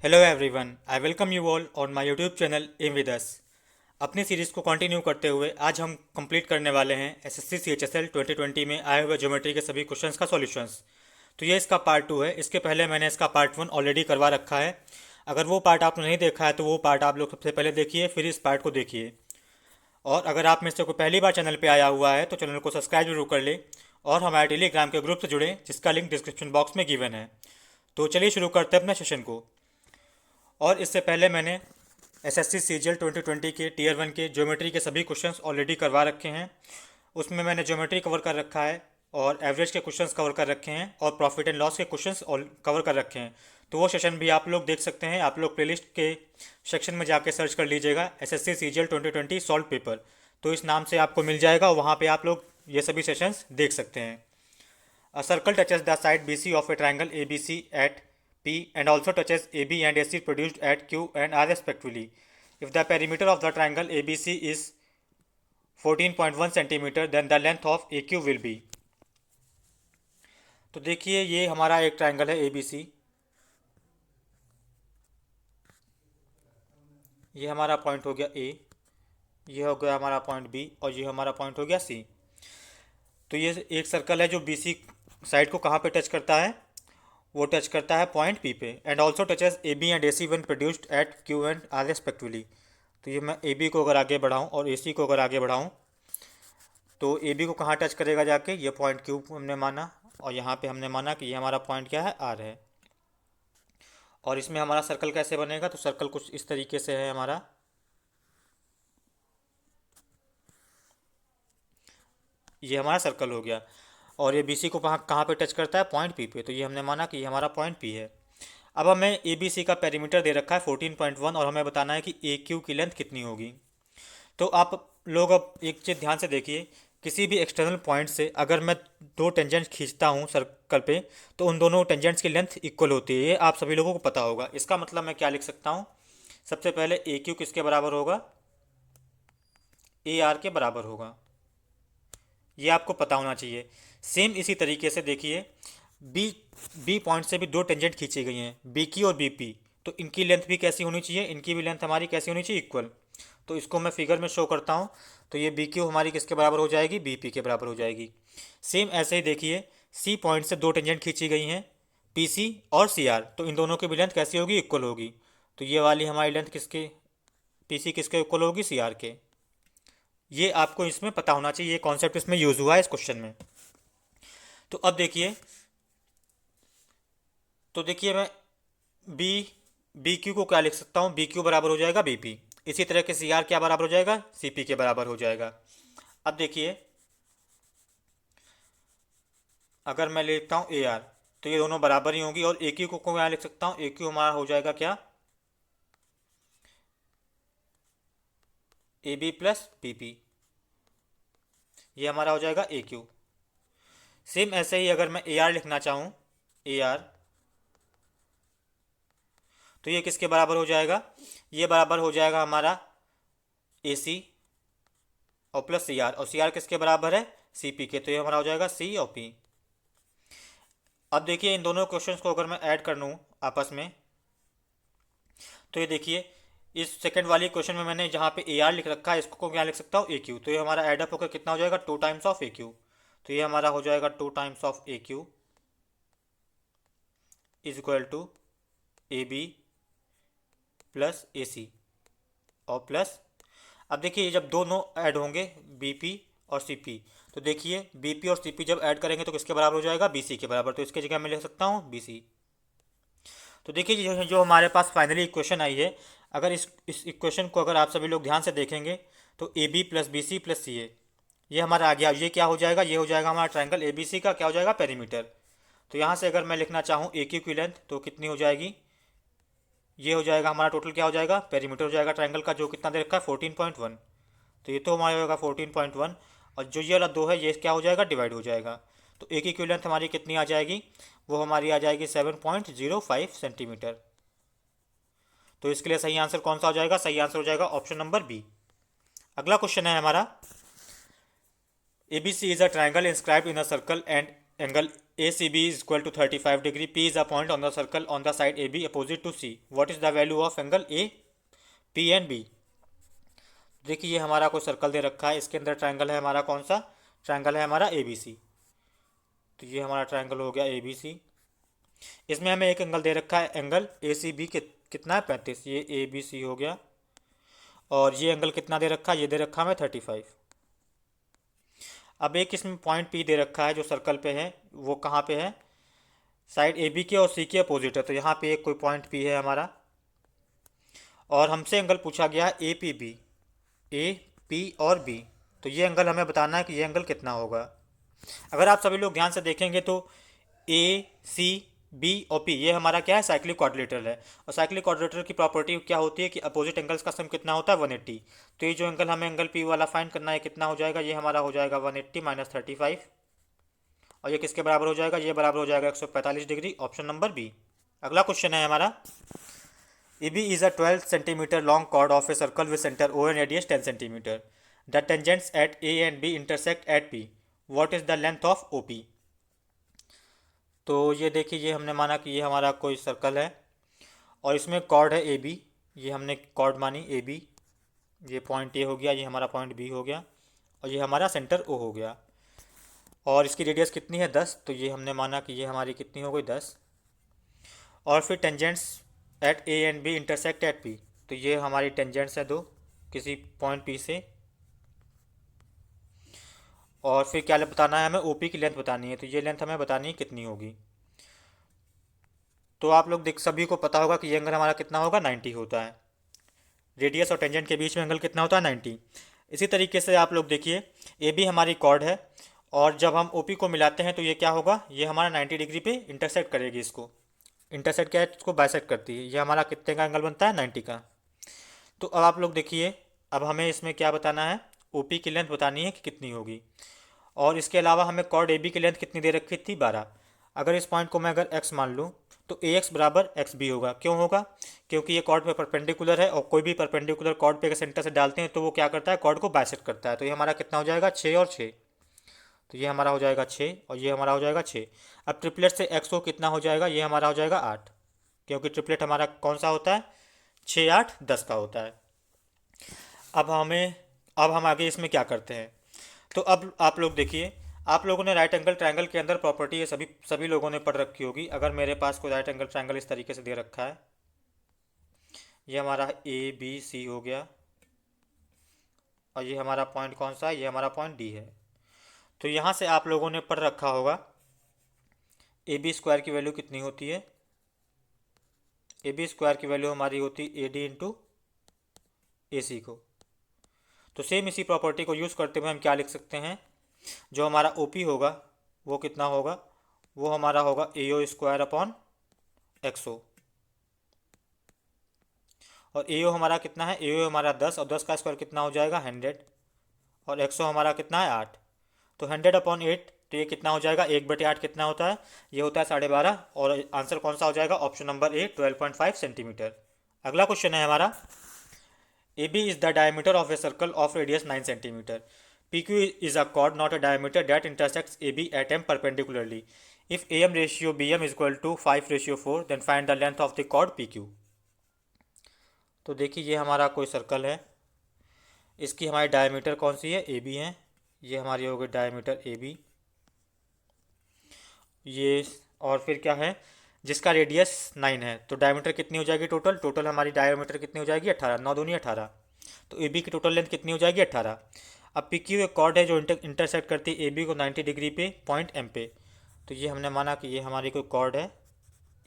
Hello everyone, I welcome you all on my YouTube channel M with us. अपनी series को continue करते हुए आज हम कंप्लीट करने वाले हैं एसएससी सीएचएसएल 2020 में आए हुए ज्योमेट्री के सभी क्वेश्चंस का सॉल्यूशंस। तो ये इसका पार्ट 2 है। इसके पहले मैंने इसका पार्ट 1 ऑलरेडी करवा रखा है। अगर वो पार्ट आपने नहीं देखा है तो वो पार्ट आप लोग सबसे पहले देखिए, फिर इस पार्ट को देखिए। और अगर आप में से कोई पहली बार चैनल पर आया हुआ है तो चैनल को सब्सक्राइब जरूर कर ले और हमारे टेलीग्राम के ग्रुप से जुड़े, जिसका लिंक डिस्क्रिप्शन बॉक्स में गिवन है। तो चलिए शुरू करते हैं अपने सेशन को। और इससे पहले मैंने एसएससी सीजीएल 2020 के टीयर 1 के ज्योमेट्री के सभी क्वेश्चंस ऑलरेडी करवा रखे हैं। उसमें मैंने ज्योमेट्री कवर कर रखा है और एवरेज के क्वेश्चंस कवर कर रखे हैं और प्रॉफिट एंड लॉस के क्वेश्चंस कवर कर रखे हैं। तो वो सेशन भी आप लोग देख सकते हैं। आप लोग प्लेलिस्ट के सेक्शन में जाके सर्च कर लीजिएगा एसएससी सीजीएल 2020 सॉल्व पेपर, तो इस नाम से आपको मिल जाएगा और वहाँ पे आप लोग ये सभी सेशंस देख सकते हैं। A circle touches the side BC of a triangle ABC at P and also touches AB and AC produced at Q and R respectively. If the perimeter of the triangle ABC is 14.1 cm, then the length of AQ will be। तो देखिए, ये हमारा एक triangle है ABC। ये हमारा point हो गया A, ये हो गया हमारा पॉइंट B और ये हमारा पॉइंट हो गया C। तो ये एक सर्कल है जो BC साइड को कहाँ पे टच करता है? वो टच करता है पॉइंट पी पे। And also touches A B and A C one produced at Q and R respectively. तो ये मैं ए बी को अगर आगे बढ़ाऊँ और ए सी को अगर आगे बढ़ाऊँ तो ए बी को कहाँ टच करेगा जाके? ये पॉइंट क्यू हमने माना और यहाँ पे हमने माना कि ये हमारा पॉइंट क्या है? आर है। और इसमें हमारा सर्कल कैसे बनेगा? तो सर्कल कुछ इस तरीके से है हमारा। ये हमारा सर्कल हो गया और ये बी सी को कहाँ पे टच करता है? पॉइंट पी पे। तो ये हमने माना कि ये हमारा पॉइंट पी है। अब हमें ए बी सी का पेरीमीटर दे रखा है 14.1 और हमें बताना है कि ए क्यू की लेंथ कितनी होगी। तो आप लोग अब एक चीज़ ध्यान से देखिए, किसी भी एक्सटर्नल पॉइंट से अगर मैं दो टेंजेंट खींचता हूँ सर्कल पे तो उन दोनों टेंजेंट्स की लेंथ इक्वल होती है। ये आप सभी लोगों को पता होगा। इसका मतलब मैं क्या लिख सकता हूँ? सबसे पहले ए क्यू किसके बराबर होगा? ए आर के बराबर होगा। ये आपको पता होना चाहिए। सेम इसी तरीके से देखिए, बी बी पॉइंट से भी दो टेंजेंट खींची गई हैं, बी की और बी पी। तो इनकी लेंथ भी कैसी होनी चाहिए? इनकी भी लेंथ हमारी कैसी होनी चाहिए? इक्वल। तो इसको मैं फिगर में शो करता हूँ। तो ये बी क्यू हमारी किसके बराबर हो जाएगी? बी पी के बराबर हो जाएगी। सेम ऐसे ही देखिए, सी पॉइंट से दो टेंजेंट खींची गई हैं, पी सी और सी आर। तो इन दोनों की भी लेंथ कैसी होगी? इक्वल होगी। तो ये वाली हमारी लेंथ किसके? पी सी किसके इक्वल होगी? सी आर के। ये आपको इसमें पता होना चाहिए। ये कॉन्सेप्ट इसमें यूज हुआ है इस क्वेश्चन में। तो अब देखिए, मैं बी बी क्यू को क्या लिख सकता हूँ? बी क्यू बराबर हो जाएगा बी पी। इसी तरह के सी आर क्या बराबर हो जाएगा? सी पी के बराबर हो जाएगा। अब देखिए, अगर मैं लिखता हूँ ए आर तो ये दोनों बराबर ही होंगी। और ए क्यू को क्या लिख सकता हूँ? ए क्यू हमारा हो जाएगा क्या? A B plus P P. ये हमारा हो जाएगा ए क्यू। सेम ऐसे ही अगर मैं ए आर लिखना चाहूँ, ए आर, तो ये किसके बराबर हो जाएगा? ये बराबर हो जाएगा हमारा ए सी और प्लस सी आर। और सी आर किसके बराबर है? सी पी के। तो ये हमारा हो जाएगा सी और पी। अब देखिए, इन दोनों क्वेश्चंस को अगर मैं ऐड कर लूँ आपस में, तो ये देखिए, इस सेकंड वाली क्वेश्चन में मैंने जहाँ पे ए आर लिख रखा है, इसको क्या लिख सकता हूँ? ए क्यू। तो ये हमारा एडअप होकर कितना हो जाएगा? 2 टाइम्स ऑफ ए क्यू। तो ये हमारा हो जाएगा 2 times of A Q is equal to A B plus A C और प्लस। अब देखिए, ये जब दोनों ऐड होंगे बी पी और सी पी, तो देखिए बी पी और सी पी जब ऐड करेंगे तो किसके बराबर हो जाएगा? बी सी के बराबर। तो इसकी जगह मैं लिख सकता हूँ बी सी। तो देखिए, जो हमारे पास फाइनली इक्वेशन आई है, अगर इस इक्वेशन को अगर आप सभी लोग ध्यान से देखेंगे तो A B plus B C plus C A, ये हमारा आ गया। ये क्या हो जाएगा? ये हो जाएगा हमारा ट्राइंगल ए बी सी का क्या हो जाएगा? पेरीमीटर। तो यहाँ से अगर मैं लिखना चाहूँ ए क्यू की लेंथ तो कितनी हो जाएगी? ये हो जाएगा हमारा टोटल क्या हो जाएगा? पेरीमीटर हो जाएगा ट्राइंगल का, जो कितना दे रखा है? 14.1। तो ये तो हमारा होगा 14.1 और जो ये वाला 2 है ये क्या हो जाएगा? डिवाइड हो जाएगा। तो एक की लेंथ हमारी कितनी आ जाएगी? वो हमारी आ जाएगी 7.05 सेंटीमीटर। तो इसके लिए सही आंसर कौन सा हो जाएगा? सही आंसर हो जाएगा ऑप्शन नंबर बी। अगला क्वेश्चन है हमारा, A B C is a triangle inscribed in a circle and angle A C B is equal to 35 degree, P is a point on the circle on the side A B opposite to C, what is the value of angle A P and B. देखिए ये हमारा कोई circle दे रखा है, इसके अंदर triangle है हमारा कौन सा, ट्रायंगल है हमारा ए बी सी। तो ये हमारा ट्रायंगल हो गया ए बी सी। इसमें हमें एक एंगल दे रखा है एंगल ए सी बी कितना है 35, ये ए बी सी हो गया। और ये एंगल कितना दे रखा है, ये दे रखा है हमें 35। अब एक इसमें पॉइंट पी दे रखा है जो सर्कल पे है, वो कहाँ पे है, साइड ए बी के और सी के अपोजिट है। तो यहाँ पे एक कोई पॉइंट पी है हमारा, और हमसे एंगल पूछा गया A P B, A P और बी। तो ये एंगल हमें बताना है कि ये एंगल कितना होगा। अगर आप सभी लोग ध्यान से देखेंगे तो ए सी बी और पी ये हमारा क्या है, साइक्लिक क्वाड्रिलेटरल है। और साइक्लिक क्वाड्रिलेटरल की प्रॉपर्टी क्या होती है कि अपोजिट एंगल्स का सम कितना होता है 180। तो ये जो एंगल हमें एंगल पी वाला फाइंड करना है कितना हो जाएगा, ये हमारा हो जाएगा 180 माइनस 35। और ये किसके बराबर हो जाएगा, ये बराबर हो जाएगा 145 डिग्री, ऑप्शन नंबर बी। अगला क्वेश्चन है हमारा, A B is a 12 centimetre long chord of a circle with centre O and radius 10 centimetre. The tangents at A and B intersect at P, what is the length of O P. तो ये देखिए ये हमने माना कि ये हमारा कोई सर्कल है और इसमें कॉर्ड है ए बी, ये हमने कॉर्ड मानी ए बी, ये पॉइंट ए हो गया, ये हमारा पॉइंट बी हो गया, और ये हमारा सेंटर ओ हो गया। और इसकी रेडियस कितनी है 10, तो ये हमने माना कि ये हमारी कितनी हो गई 10। और फिर tangents at A and B intersect at P, तो ये हमारी टेंजेंट्स है दो किसी पॉइंट पी से। और फिर क्या बताना है हमें, ओ पी की लेंथ बतानी है, तो ये लेंथ हमें बतानी है कितनी होगी। तो आप लोग देख सभी को पता होगा कि ये एंगल हमारा कितना होगा 90 होता है, रेडियस और टेंजेंट के बीच में एंगल कितना होता है 90। इसी तरीके से आप लोग देखिए ए बी हमारी कॉर्ड है, और जब हम ओ पी को मिलाते हैं तो ये क्या होगा, ये हमारा 90 डिग्री पे इंटरसेक्ट करेगी, इसको इंटरसेक्ट क्या है, इसको बाइसेक्ट करती है। ये हमारा कितने का एंगल बनता है 90 का। तो अब आप लोग देखिए, अब हमें इसमें क्या बताना है, ओ पी की लेंथ बतानी है कि कितनी होगी। और इसके अलावा हमें कॉर्ड ए बी की लेंथ कितनी दे रखी थी 12। अगर इस पॉइंट को मैं अगर एक्स मान लूँ तो ए एक्स बराबर एक्स बी होगा। क्यों होगा, क्योंकि ये कॉर्ड पे परपेंडिकुलर है, और कोई भी परपेंडिकुलर कॉर्ड पे सेंटर से डालते हैं तो वो क्या करता है, कॉर्ड को बाइसेक्ट करता है। तो ये हमारा कितना हो जाएगा 6 और 6, तो ये हमारा हो जाएगा 6 और ये हमारा हो जाएगा 6। अब ट्रिपलेट से एक्स को कितना हो जाएगा, ये हमारा हो जाएगा 8, क्योंकि ट्रिपलेट हमारा कौन सा होता है 6 8 10 का होता है। अब हम आगे इसमें क्या करते हैं, तो अब आप लोग देखिए, आप लोगों ने राइट एंगल ट्रायंगल के अंदर प्रॉपर्टी ये सभी सभी लोगों ने पढ़ रखी होगी। अगर मेरे पास कोई राइट एंगल ट्रायंगल इस तरीके से दे रखा है, ये हमारा ए बी सी हो गया, और ये हमारा पॉइंट कौन सा है, ये हमारा पॉइंट डी है। तो यहाँ से आप लोगों ने पढ़ रखा होगा ए बी स्क्वायर की वैल्यू कितनी होती है, ए बी स्क्वायर की वैल्यू हमारी होती है ए डी इंटू ए सी को। तो सेम इसी प्रॉपर्टी को यूज़ करते हुए हम क्या लिख सकते हैं, जो हमारा ओ पी होगा वो कितना होगा, वो हमारा होगा ए ओ स्क्वायर अपॉन एक्स ओ। और ए ओ हमारा कितना है, ए ओ हमारा 10, और 10 का स्क्वायर कितना हो जाएगा 100, और एक्स ओ हमारा कितना है 8। तो 100 अपॉन 8, तो ये कितना हो जाएगा 1/8 कितना होता है, ये होता है 12.5। और आंसर कौन सा हो जाएगा, ऑप्शन नंबर ए 12.5 सेंटीमीटर। अगला क्वेश्चन है हमारा, A B is the diameter of a circle of radius 9 centimetre. P Q is a chord not a diameter that intersects A B at M perpendicularly. If A M ratio B M is equal to 5:4, then find the length of the chord P Q. तो देखिए ये हमारा कोई circle है, इसकी हमारी diameter कौन सी है, ए बी है, ये हमारी हो गई डायमीटर ए बी। ये और फिर क्या है, जिसका रेडियस 9 है, तो डायमीटर कितनी हो जाएगी टोटल, टोटल हमारी डायमीटर कितनी हो जाएगी 18, 9 दूनी 18। तो ए बी की टोटल लेंथ कितनी हो जाएगी 18। अब पी क्यू एक कॉर्ड है जो इंटरसेक्ट करती है ए बी को 90 डिग्री पे पॉइंट एम पे। तो ये हमने माना कि ये हमारी कोई कॉर्ड है,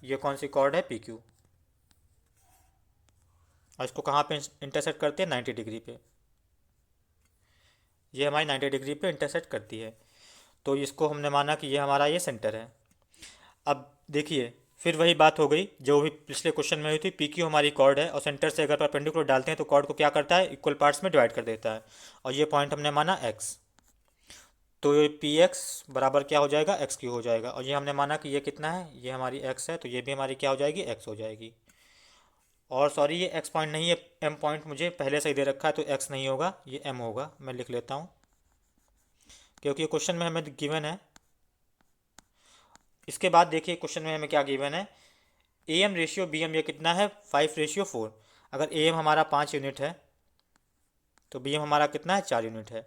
ये कौन सी कॉर्ड है पी क्यू, और इसको कहाँ पे इंटरसेक्ट करती है 90 डिग्री पे, ये हमारी 90 डिग्री पे इंटरसेक्ट करती है। तो इसको हमने माना कि ये हमारा ये सेंटर है। अब देखिए फिर वही बात हो गई जो भी पिछले क्वेश्चन में हुई थी, पी क्यू हमारी कॉर्ड है और सेंटर से अगर परपेंडिकुलर डालते हैं तो कॉर्ड को क्या करता है, इक्वल पार्ट्स में डिवाइड कर देता है। और ये पॉइंट हमने माना एक्स, तो ये पी एक्स बराबर क्या हो जाएगा एक्स क्यू हो जाएगा। और ये हमने माना कि ये कितना है, ये हमारी एक्स है, तो ये भी हमारी क्या हो जाएगी एक्स हो जाएगी। और सॉरी ये एक्स पॉइंट नहीं है, एम पॉइंट मुझे पहले से ही दे रखा है, तो एक्स नहीं होगा, ये एम होगा। मैं लिख लेता हूँ क्योंकि क्वेश्चन में हमें गिवन है इसके बाद देखिए क्वेश्चन में हमें क्या गिवन है, A M ratio B M ये कितना है 5:4। अगर ए एम हमारा 5 यूनिट है तो बी एम हमारा कितना है 4 यूनिट है।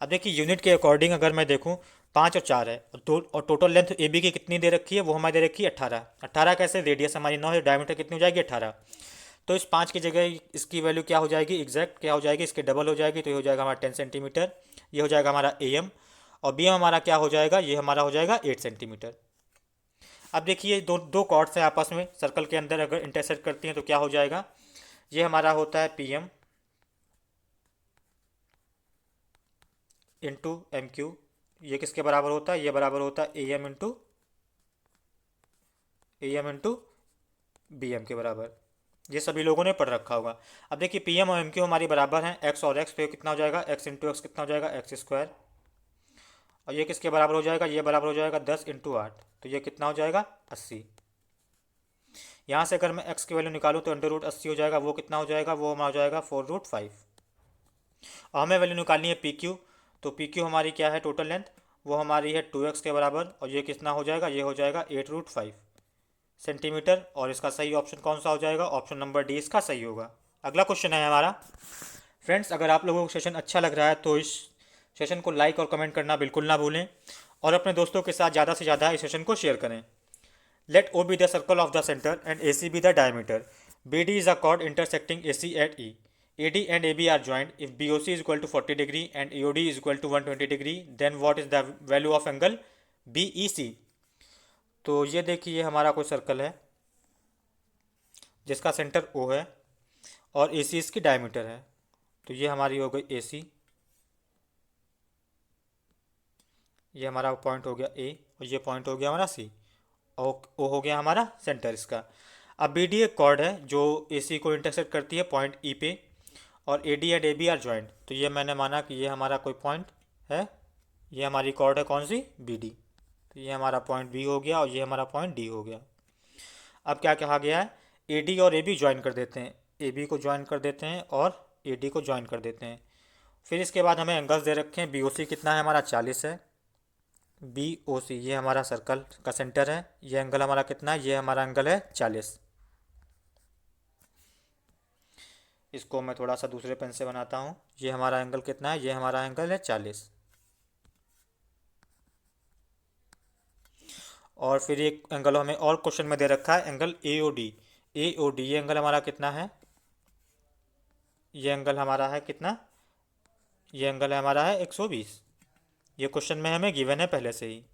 अब देखिए यूनिट के अकॉर्डिंग अगर मैं देखूँ 5 और 4 है और टोटल लेंथ ए बी की कितनी दे रखी है, वो हमारी दे रखी है 18। 18 कैसे, रेडियस हमारी 9 है, डायमीटर कितनी हो जाएगी 18। तो इस 5 की जगह इसकी वैल्यू क्या हो जाएगी, एग्जैक्ट क्या हो जाएगी, इसके डबल हो जाएगी। तो ये हो जाएगा हमारा 10 सेंटीमीटर, ये हो जाएगा हमारा ए एम। और बी एम हमारा क्या हो जाएगा, ये हमारा हो जाएगा 8 सेंटीमीटर। अब देखिए दो दो कॉर्ड्स हैं आपस में सर्कल के अंदर, अगर इंटरसेक्ट करती हैं तो क्या हो जाएगा, ये हमारा होता है P M into M Q. ये किसके बराबर होता है, ये बराबर होता है A M into B M के बराबर। ये सभी लोगों ने पढ़ रखा होगा। अब देखिए पी एम और एम क्यू हमारी बराबर हैं एक्स और एक्स, तो ये कितना हो जाएगा एक्स इंटू एक्स कितना हो जाएगा एक्स स्क्वायर। और ये किसके बराबर हो जाएगा, ये बराबर हो जाएगा 10 इंटू 8, तो ये कितना हो जाएगा 80। यहाँ से अगर मैं x की वैल्यू निकालूँ तो अंडर रूट 80 हो जाएगा, वो कितना हो जाएगा, वो हमारा हो जाएगा 4√5। और हमें वैल्यू निकालनी है पी क्यू, तो पी क्यू हमारी क्या है टोटल लेंथ, वो हमारी है 2x के बराबर, और ये कितना हो जाएगा, ये हो जाएगा 8√5 सेंटीमीटर। और इसका सही ऑप्शन कौन सा हो जाएगा, ऑप्शन नंबर डी इसका सही होगा। अगला क्वेश्चन है हमारा। फ्रेंड्स अगर आप लोगों को सेशन अच्छा लग रहा है तो इस सेशन को लाइक और कमेंट करना बिल्कुल ना भूलें, और अपने दोस्तों के साथ ज़्यादा से ज़्यादा इस सेशन को शेयर करें। Let O be the circle of the center and AC be the diameter. BD is a chord intersecting AC at E. AD and AB are joined. If BOC is equal to 40 degree and AOD is equal to 120 degree, then what is the value of angle BEC? तो ये देखिए ये हमारा कोई circle है जिसका centre O है और AC इसकी डायमीटर है। तो ये हमारी हो गई AC, ये हमारा पॉइंट हो गया A और ये पॉइंट हो गया हमारा C, और ओ हो गया हमारा सेंटर इसका। अब बी डी एक कॉर्ड है जो ए सी को इंटरसेक्ट करती है पॉइंट ई पे, और A D and A B are joint. तो ये मैंने माना कि ये हमारा कोई पॉइंट है, ये हमारी कॉर्ड है कौन सी, बी डी। तो ये हमारा पॉइंट बी हो गया और ये हमारा पॉइंट डी हो गया। अब क्या कहा गया है, ए डी और ए बी ज्वाइन कर देते हैं, ए बी को ज्वाइन कर देते हैं और ए डी को ज्वाइन कर देते हैं। फिर इसके बाद हमें एंगल्स दे रखे हैं, बी ओ सी कितना है हमारा 40 है, बी ओ सी ये हमारा सर्कल का सेंटर है, ये एंगल हमारा कितना है, ये हमारा एंगल है 40। इसको मैं थोड़ा सा दूसरे पेन से बनाता हूँ, ये हमारा एंगल कितना है, ये हमारा एंगल है 40। और फिर एक एंगल हमें और क्वेश्चन में दे रखा है angle A O D. A O D ये एंगल हमारा कितना है, ये एंगल हमारा है कितना, ये एंगल हमारा है 120। ये क्वेश्चन में हमें गिवन है पहले से ही।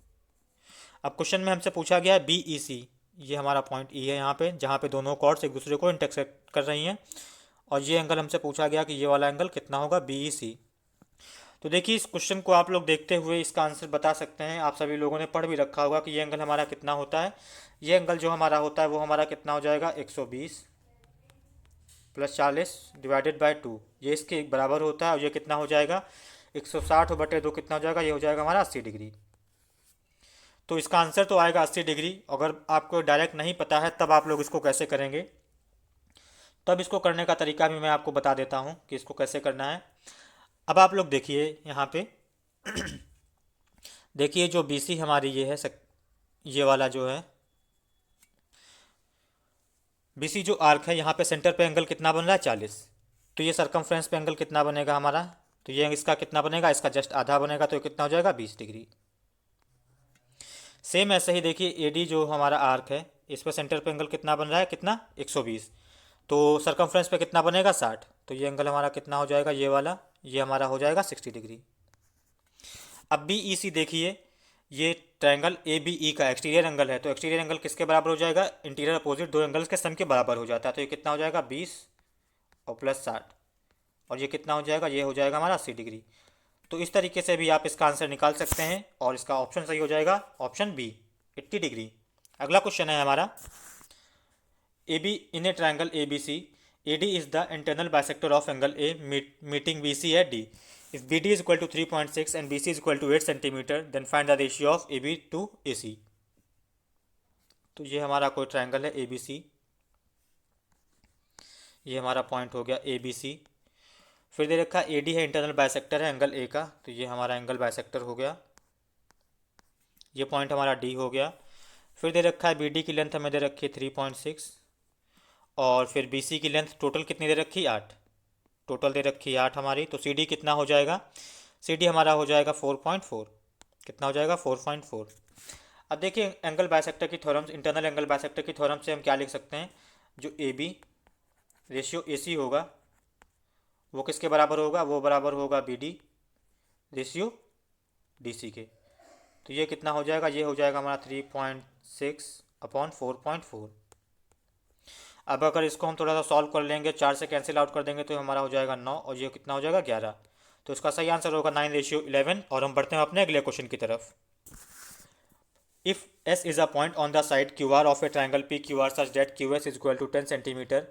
अब क्वेश्चन में हमसे पूछा गया है बी ई सी, ये हमारा पॉइंट ई है यहाँ पे जहाँ पे दोनों कॉर्ड्स एक दूसरे को इंटरसेक्ट कर रही हैं, और ये एंगल हमसे पूछा गया कि ये वाला एंगल कितना होगा बी ई सी। तो देखिए इस क्वेश्चन को आप लोग देखते हुए इसका आंसर बता सकते हैं, आप सभी लोगों ने पढ़ भी रखा होगा कि ये एंगल हमारा कितना होता है। ये एंगल जो हमारा होता है वो हमारा कितना हो जाएगा 120 प्लस 40 डिवाइडेड बाई 2, ये इसके एक बराबर होता है। और ये कितना हो जाएगा 160/2 कितना हो जाएगा, ये हो जाएगा हमारा 80 डिग्री। तो इसका आंसर तो आएगा 80 डिग्री। अगर आपको डायरेक्ट नहीं पता है तब आप लोग इसको कैसे करेंगे, तब इसको करने का तरीका भी मैं आपको बता देता हूँ कि इसको कैसे करना है। अब आप लोग देखिए यहाँ पे देखिए जो बी सी हमारी ये है ये वाला जो है बी सी जो आर्क है, यहाँ पे सेंटर पे एंगल कितना बन रहा है 40। तो ये सरकमफ्रेंस पे एंगल कितना बनेगा हमारा, तो ये इसका कितना बनेगा, इसका जस्ट आधा बनेगा, तो कितना हो जाएगा 20 डिग्री। सेम ऐसे ही देखिए ए डी जो हमारा आर्क है, इस पर सेंटर पे एंगल कितना बन रहा है, कितना 120। तो सरकमफ्रेंस पे कितना बनेगा 60, तो ये एंगल हमारा कितना हो जाएगा, ये वाला ये हमारा हो जाएगा 60 डिग्री। अब बी ई सी देखिए, ये ट्रायंगल ए बी ई का एक्सटीरियर एंगल है, तो एक्सटीरियर एंगल किसके बराबर हो जाएगा, इंटीरियर अपोजिट दो एंगल्स के सम के बराबर हो जाता है। तो ये कितना हो जाएगा 20 और प्लस 60, और ये कितना हो जाएगा, ये हो जाएगा हमारा 80 डिग्री। तो इस तरीके से भी आप इसका आंसर निकाल सकते हैं, और इसका ऑप्शन सही हो जाएगा ऑप्शन बी 80 डिग्री। अगला क्वेश्चन है हमारा, A B in a triangle A B C, A D is the internal bisector of angle A meeting B C at D. If BD is equal to 3.6 and BC is equal to 8 centimeter, then find the ratio of AB to AC. तो ये हमारा कोई triangle है ABC, ये हमारा point हो गया ABC। फिर दे रखा AD है इंटरनल बाइसेक्टर है एंगल A का, तो ये हमारा एंगल बाइसेक्टर हो गया, ये पॉइंट हमारा D हो गया। फिर दे रखा है बी डी की लेंथ हमें दे रखी है 3.6, और फिर बी सी की लेंथ टोटल कितनी दे रखी है 8, टोटल दे रखी है 8 हमारी। तो सी डी कितना हो जाएगा, सी डी हमारा हो जाएगा 4.4, कितना हो जाएगा 4.4। अब देखिए एंगल बाइसेक्टर की थ्योरम, इंटरनल एंगल बाइसेक्टर की थ्योरम से हम क्या लिख सकते हैं, जो ए बी रेशियो ए सी होगा वो किसके बराबर होगा, वो बराबर होगा B D ratio D C के। तो ये कितना हो जाएगा, ये हो जाएगा हमारा 3.6/4.4। अब अगर इसको हम थोड़ा सा सॉल्व कर लेंगे, 4 से कैंसिल आउट कर देंगे तो हमारा हो जाएगा 9, और ये कितना हो जाएगा 11। तो इसका सही आंसर होगा 9:11। और हम बढ़ते हैं अपने अगले क्वेश्चन की तरफ। If S is a point on the side QR of a triangle PQR such that QS is equal to 10 cm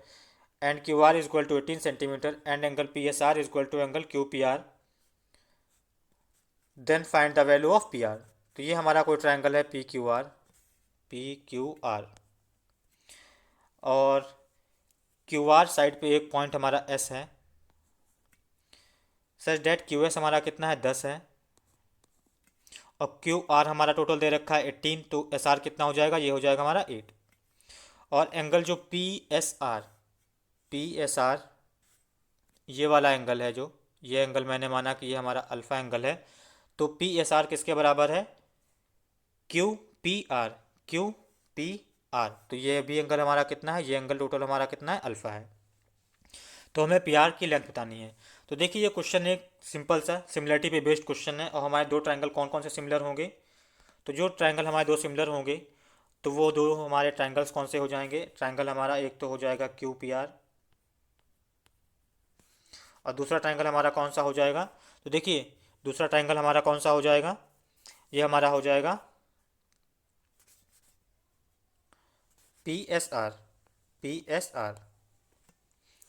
and QR is equal to 18 cm and angle PSR is equal to angle QPR, then find the value of PR। तो ये हमारा कोई triangle है PQR, और QR side पे एक point हमारा S है, सच डेट QS हमारा कितना है 10 है, और QR हमारा टोटल दे रखा है 18, तो SR कितना हो जाएगा, ये हो जाएगा हमारा 8। और एंगल जो PSR ये वाला एंगल है, जो ये एंगल मैंने माना कि ये हमारा अल्फ़ा एंगल है, तो PSR किसके बराबर है, QPR। तो ये भी एंगल हमारा कितना है, ये एंगल टोटल हमारा कितना है, अल्फ़ा है। तो हमें PR की लेंथ बतानी है। तो देखिए ये क्वेश्चन एक सिंपल सा सिमिलरिटी पे बेस्ड क्वेश्चन है, और हमारे दो ट्रायंगल कौन कौन से सिमिलर होंगे, तो जो ट्रायंगल हमारे दो सिमिलर होंगे तो वो दो हमारे ट्रायंगल्स कौन से हो जाएंगे, ट्रायंगल हमारा एक तो हो जाएगा QPR, और दूसरा ट्रायंगल हमारा कौन सा हो जाएगा, तो देखिए दूसरा ट्रायंगल हमारा कौन सा हो जाएगा, ये हमारा हो जाएगा PSR।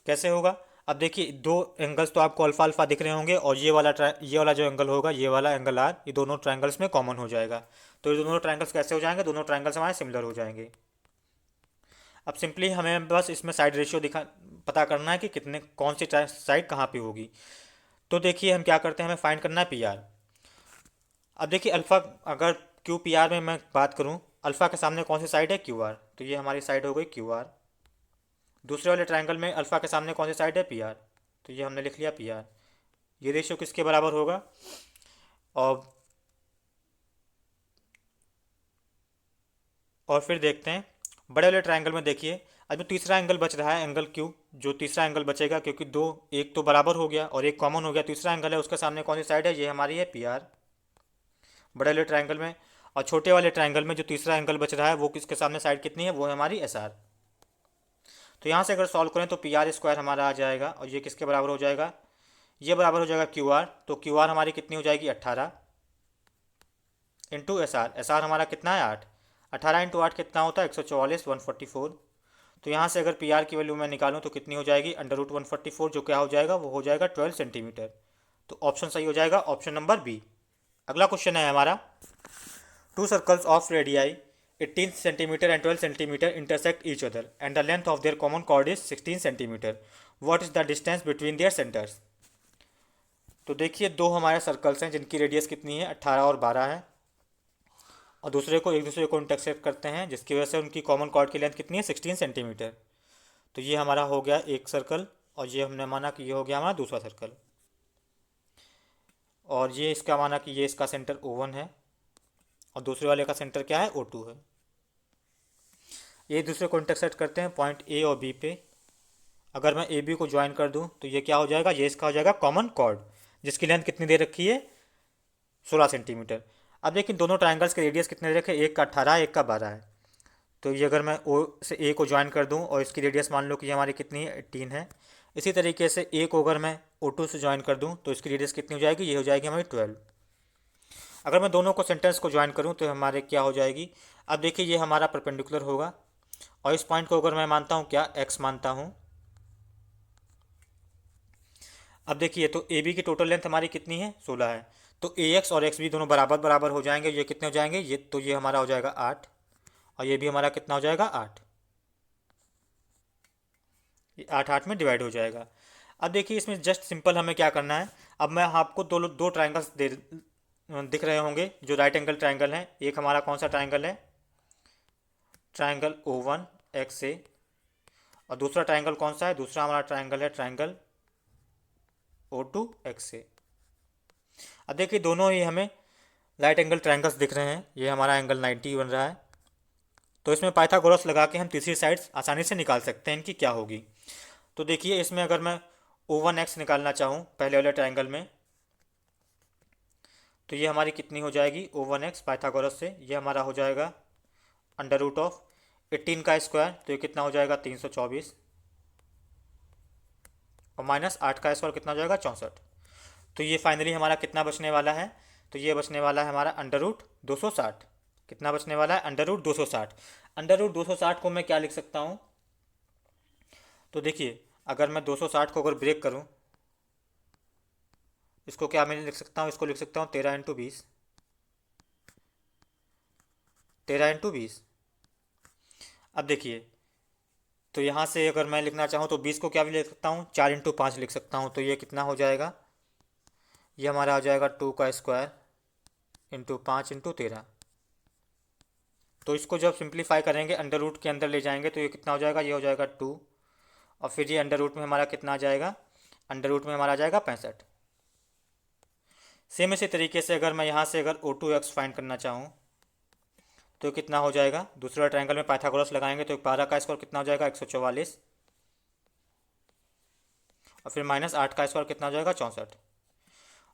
कैसे होगा, अब देखिए दो एंगल्स तो आपको अल्फा अल्फा दिख रहे होंगे, और ये वाला जो एंगल होगा, ये वाला एंगल आर, ये दोनों ट्रायंगल्स में कॉमन हो जाएगा। तो ये दोनों ट्रायंगल्स कैसे हो जाएंगे, दोनों ट्रायंगल्स हमारे सिमिलर हो जाएंगे। अब सिंपली हमें बस इसमें साइड रेशियो पता करना है कि कितने कौन सी साइड कहाँ पे होगी। तो देखिए हम क्या करते हैं, हमें फाइंड करना है PR। अब देखिए अल्फ़ा, अगर QPR में मैं बात करूँ, अल्फ़ा के सामने कौन सी साइड है, QR, तो ये हमारी साइड हो गई QR। दूसरे वाले ट्रायंगल में अल्फ़ा के सामने कौन सी साइड है, PR, तो ये हमने लिख लिया PR। ये रेशियो किसके बराबर होगा, और फिर देखते हैं बड़े वाले ट्रायंगल में। देखिए अब जो तीसरा एंगल बच रहा है, एंगल Q, जो तीसरा एंगल बचेगा, क्योंकि दो एक तो बराबर हो गया और एक कॉमन हो गया, तीसरा एंगल है उसके सामने कौन सी साइड है, ये हमारी है PR, बड़े वाले ट्रायंगल में। और छोटे वाले ट्रायंगल में जो तीसरा एंगल बच रहा है वो किसके सामने साइड कितनी है, वो है हमारी SR। तो यहाँ से अगर सॉल्व करें तो PR² हमारा आ जाएगा, और ये किसके बराबर हो जाएगा, ये बराबर हो जाएगा QR। तो QR हमारी कितनी हो जाएगी 18 इंटू SR, SR हमारा कितना है 8, 18 इंटू 8 कितना होता है 144, 144। तो यहाँ से अगर PR की वैल्यू मैं निकालूँ तो कितनी हो जाएगी, √144, जो क्या हो जाएगा, वो हो जाएगा 12 सेंटीमीटर। तो ऑप्शन सही हो जाएगा ऑप्शन नंबर बी। अगला क्वेश्चन है हमारा, two circles of radii 18 centimetre and 12 centimetre intersect each other and the length of their common chord is 16 centimetre, what is the distance between their centres. तो देखिए दो हमारे सर्कल्स हैं जिनकी radius कितनी है 18 और 12 है, और एक दूसरे को इंटरसेक्ट करते हैं, जिसकी वजह से उनकी कॉमन कॉर्ड की लेंथ कितनी है 16 सेंटीमीटर। तो ये हमारा हो गया एक सर्कल, और ये हमने माना कि ये हो गया हमारा दूसरा सर्कल, और ये इसका माना कि ये इसका सेंटर O1 है और दूसरे वाले का सेंटर क्या है, O2 है। ये एक दूसरे को इंटरसेक्ट करते हैं पॉइंट A और B पे। अगर मैं AB को ज्वाइन कर दूं तो ये क्या हो जाएगा, ये इसका हो जाएगा कॉमन कॉर्ड, जिसकी लेंथ कितनी दे रखी है 16 सेंटीमीटर। अब देखिए दोनों ट्राइंगल्स के रेडियस कितने दे रखे, एक का 18 है, एक का 12 है। तो ये अगर मैं O से A को ज्वाइन कर दूं और इसकी रेडियस मान लो कि ये हमारी कितनी है 18 है, इसी तरीके से A को अगर मैं O2 से ज्वाइन कर दूं तो इसकी रेडियस कितनी हो जाएगी, ये हो जाएगी हमारी 12। अगर मैं दोनों को सेंटर्स को ज्वाइन करूं तो हमारे क्या हो जाएगी, अब देखिए ये हमारा परपेंडिकुलर होगा, और इस पॉइंट को अगर मैं मानता हूं क्या, x मानता हूं। अब देखिए तो AB की टोटल लेंथ हमारी कितनी है 16 है, तो AX और XB दोनों बराबर बराबर हो जाएंगे। ये कितने हो जाएंगे, ये तो ये हमारा हो जाएगा 8, और ये भी हमारा कितना हो जाएगा 8, ये 8 8 में डिवाइड हो जाएगा। अब देखिए इसमें जस्ट सिंपल हमें क्या करना है, अब मैं आपको दो ट्राइंगल्स दिख रहे होंगे जो राइट एंगल ट्राइंगल हैं। एक हमारा कौन सा ट्राइंगल है, ट्राइंगल O1XA, और दूसरा ट्राइंगल कौन सा है, दूसरा हमारा ट्राइंगल है ट्राइंगल O2XA। अब देखिए दोनों ही हमें राइट एंगल ट्राइंगल्स दिख रहे हैं, ये हमारा एंगल 90 बन रहा है। तो इसमें पाइथागोरस लगा के हम तीसरी साइड आसानी से निकाल सकते हैं इनकी क्या होगी। तो देखिए इसमें अगर मैं O1X निकालना चाहूँ पहले वाले ट्राइंगल में, तो ये हमारी कितनी हो जाएगी O1X पाइथागोरस से, ये हमारा हो जाएगा अंडर रूट ऑफ 18 का स्क्वायर, तो ये कितना हो जाएगा 324, और माइनस 8 का स्क्वायर कितना हो जाएगा 64। तो ये फाइनली हमारा कितना बचने वाला है, तो ये बचने वाला है हमारा अंडर रूट 260। कितना बचने वाला है, अंडर रूट 260। अंडर रूट 260 को मैं क्या लिख सकता हूँ, तो देखिए अगर मैं 260 को अगर ब्रेक करूँ, इसको क्या मैं लिख सकता हूँ, इसको लिख सकता हूँ 13 × 20, 13 × 20। अब देखिए तो यहाँ से अगर मैं लिखना चाहूँ तो 20 को क्या भी लिख सकता हूँ, 4 × 5 लिख सकता हूँ। तो ये कितना हो जाएगा, ये हमारा हो जाएगा 2 का स्क्वायर इंटू 5 × 13। तो इसको जब सिंप्लीफाई करेंगे अंडर रूट के अंदर ले जाएंगे तो ये कितना हो जाएगा, ये हो जाएगा 2, और फिर ये अंडर रूट में हमारा कितना आ जाएगा, अंडर रूट में हमारा आ जाएगा 65। सेम इसी तरीके से अगर मैं यहाँ से अगर O2X फाइंड करना चाहूँ तो कितना हो जाएगा, दूसरा ट्रायंगल में पाइथागोरस लगाएंगे तो 12 का स्क्वायर कितना हो जाएगा 144, और फिर माइनस 8 का स्क्वायर कितना हो जाएगा 64,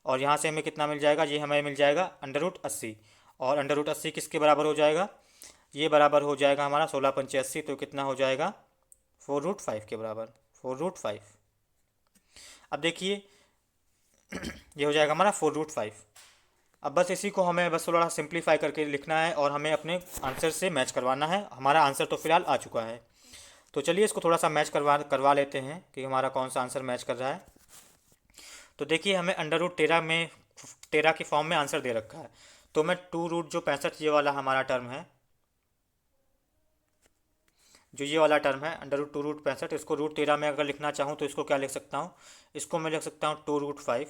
और यहाँ से हमें कितना मिल जाएगा, ये हमें मिल जाएगा अंडर रूट 80, और अंडर रूट 80 किसके बराबर हो जाएगा, ये बराबर हो जाएगा हमारा 16×5 = 80, तो कितना हो जाएगा 4√5 के बराबर, 4√5। अब देखिए ये हो जाएगा हमारा 4√5। अब बस इसी को हमें बस थोड़ा सिंप्लीफाई करके लिखना है और हमें अपने आंसर से मैच करवाना है। हमारा आंसर तो फिलहाल आ चुका है, तो चलिए इसको थोड़ा सा मैच करवा लेते हैं कि हमारा कौन सा आंसर मैच कर रहा है। तो देखिए हमें अंडर रूट 13 की फॉर्म में आंसर दे रखा है, तो मैं 2√65 ये वाला हमारा टर्म है, जो ये वाला टर्म है अंडर रूट 2√65, इसको रूट 13 में अगर लिखना चाहूँ तो इसको क्या लिख सकता हूँ, इसको मैं लिख सकता हूँ 2√5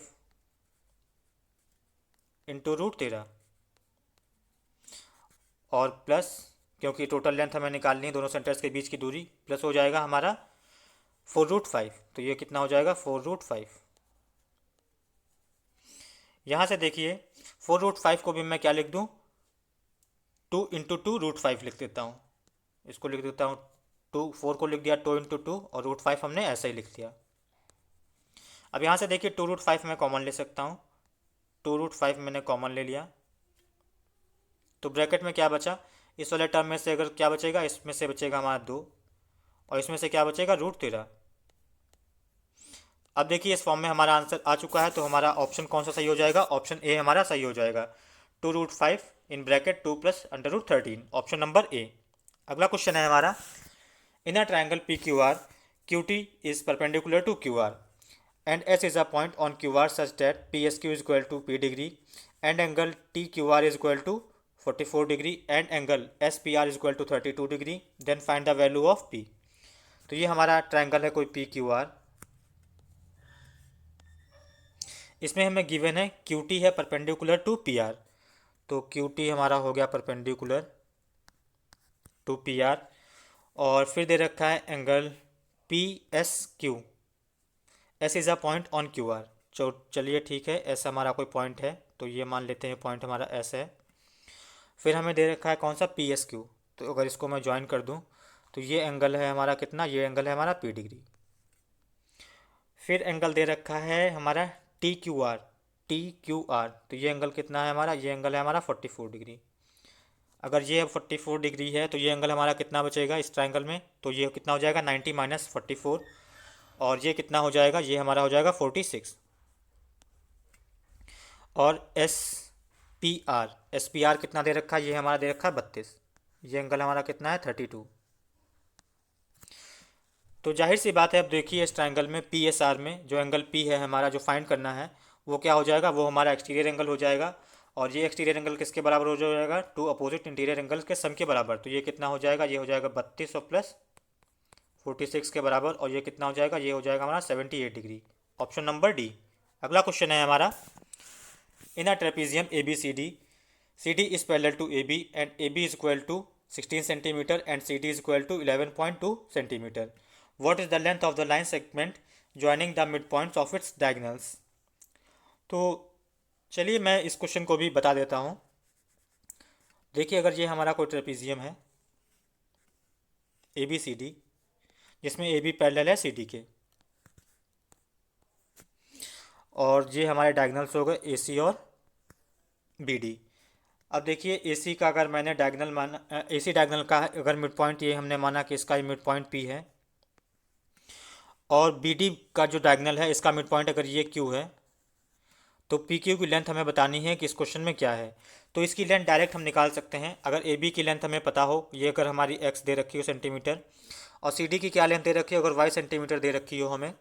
इंटू रूट 13, और प्लस क्योंकि टोटल लेंथ हमें निकालनी है दोनों सेंटर्स के बीच की दूरी, प्लस हो जाएगा हमारा 4√5, तो ये कितना हो जाएगा 4√5। यहाँ से देखिए 4√5 को भी मैं क्या लिख दूँ, 2 × 2√5 लिख देता हूँ, इसको लिख देता हूँ 4 को लिख दिया 2 × 2 और √5 हमने ऐसा ही लिख दिया। अब यहाँ से देखिए 2√5 मैं कॉमन ले सकता हूँ, 2√5 मैंने कॉमन ले लिया, तो ब्रैकेट में क्या बचा, इस वाले टर्म में से अगर क्या बचेगा, इसमें से बचेगा हमारा 2, और इसमें से क्या बचेगा √13। अब देखिए इस फॉर्म में हमारा आंसर आ चुका है, तो हमारा ऑप्शन कौन सा सही हो जाएगा, ऑप्शन ए हमारा सही हो जाएगा, 2√5 in bracket 2 + √13, option number A. अगला क्वेश्चन है हमारा, in a triangle PQR QT is perpendicular to QR and S is a point on QR such that PSQ is equal to P degree and angle TQR is equal to 44 degree and angle SPR is equal to 32 degree, then find the value of P। तो ये हमारा triangle है कोई PQR, इसमें हमें given है QT है perpendicular to PR, तो QT हमारा हो गया परपेंडिकुलर टू PR, और फिर दे रखा है angle PSQ, S is a point on QR। चलिए ठीक है, S हमारा कोई पॉइंट है तो ये मान लेते हैं पॉइंट हमारा S है। फिर हमें दे रखा है कौन सा PSQ, तो अगर इसको मैं ज्वाइन कर दूं तो ये एंगल है हमारा कितना, ये एंगल है हमारा P डिग्री। फिर एंगल दे रखा है हमारा TQR, तो ये एंगल कितना है हमारा, ये एंगल है हमारा 44 डिग्री। अगर ये 44 डिग्री है तो ये एंगल हमारा कितना बचेगा इस ट्राइंगल में, तो ये कितना हो जाएगा 90 - 44, और ये कितना हो जाएगा, ये हमारा हो जाएगा 46। और SPR कितना दे रखा है, ये हमारा दे रखा है 32, ये एंगल हमारा कितना है 32। तो जाहिर सी बात है, अब देखिए इस ट्राइंगल में PSR में जो एंगल P है हमारा जो फाइंड करना है वो क्या हो जाएगा, वो हमारा एक्सटीरियर एंगल हो जाएगा, और ये एक्सटीरियर एंगल किसके बराबर हो जाएगा, 2 अपोजिट इंटीरियर एंगल्स के सम के बराबर। तो ये कितना हो जाएगा, ये हो जाएगा 32 और प्लस 46 के बराबर, और ये कितना हो जाएगा, ये हो जाएगा हमारा 78 डिग्री, ऑप्शन नंबर डी। अगला क्वेश्चन है हमारा, in a trapezium ABCD, CD is parallel to AB and AB is equal to 16 centimetre and C D is equal to 11.2 centimetre. What is the length of the line segment joining the mid points of its diagonals. तो चलिए मैं इस question को भी बता देता हूँ. देखिए, अगर ये हमारा कोई ट्रेपीजियम है ए बी सी डी, जिसमें ए बी पैरेलल है सी डी के, और ये हमारे डायगनल्स हो गए ए सी और बी डी. अब देखिए, ए सी का अगर मैंने डायगनल माना, ए सी डायगनल का अगर मिड पॉइंट ये हमने माना कि इसका मिड पॉइंट पी है, और बी डी का जो डायगनल है इसका मिड पॉइंट अगर ये क्यू है, तो पी क्यू की लेंथ हमें बतानी है कि इस क्वेश्चन में क्या है. तो इसकी लेंथ डायरेक्ट हम निकाल सकते हैं. अगर ए बी की लेंथ हमें पता हो, ये अगर हमारी एक्स दे रखी हो सेंटीमीटर, और सी डी की क्या लेंथ दे रखी हो, अगर वाई सेंटीमीटर दे रखी हो हमें,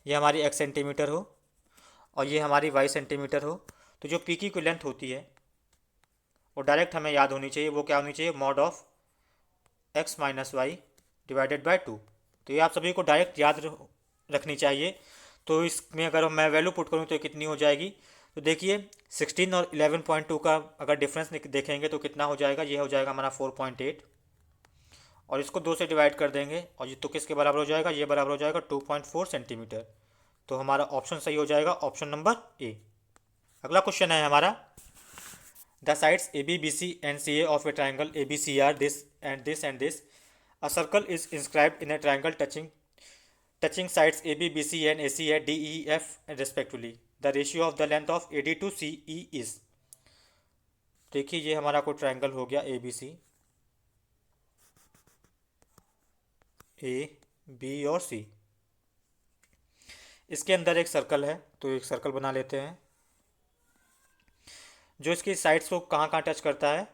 ये हमारी एक्स सेंटीमीटर हो और ये हमारी वाई सेंटीमीटर हो, तो जो पी क्यू की लेंथ होती है वो डायरेक्ट हमें याद होनी चाहिए. वो क्या होनी चाहिए? Mod of X minus Y divided by 2. तो ये आप सभी को डायरेक्ट याद रखनी चाहिए. तो इसमें अगर मैं वैल्यू पुट करूँ तो कितनी हो जाएगी? तो देखिए, 16 और 11.2 का अगर डिफरेंस देखेंगे तो कितना हो जाएगा? ये हो जाएगा हमारा 4.8, और इसको 2 से डिवाइड कर देंगे और ये तो किसके बराबर हो जाएगा? ये बराबर हो जाएगा 2.4 सेंटीमीटर. तो हमारा ऑप्शन सही हो जाएगा, ऑप्शन नंबर ए. अगला क्वेश्चन है हमारा, the sides A B B C and C A of a triangle A B C are this and this and this. A circle is inscribed in a triangle touching sides AB, BC and AC at D, E, F respectively. The ratio of the length of AD to CE is. देखिए, ये हमारा कोई triangle हो गया ए B C, ए B और सी. इसके अंदर एक सर्कल है, तो एक सर्कल बना लेते हैं जो इसकी साइड्स को कहाँ कहाँ टच करता है.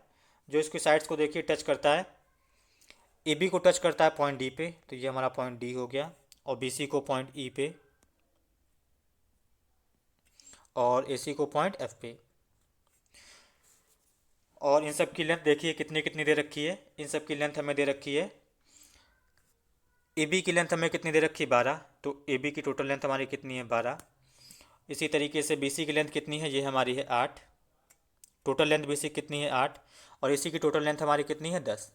जो इसकी साइड्स को देखिए टच करता है, ए बी को टच करता है पॉइंट डी पे, तो ये हमारा पॉइंट डी हो गया, और बी सी को पॉइंट ई पे, और ए सी को पॉइंट एफ पे. और इन सब की लेंथ देखिए कितनी कितनी दे रखी है. इन सब की लेंथ हमें दे रखी है, ए बी की लेंथ हमें कितनी दे रखी है? 12. तो ए बी की टोटल लेंथ हमारी कितनी है? 12. इसी तरीके से बी सी की लेंथ कितनी है? ये हमारी है 8. टोटल लेंथ बी सी कितनी है? 8. और ए सी की टोटल लेंथ हमारी कितनी है? 10.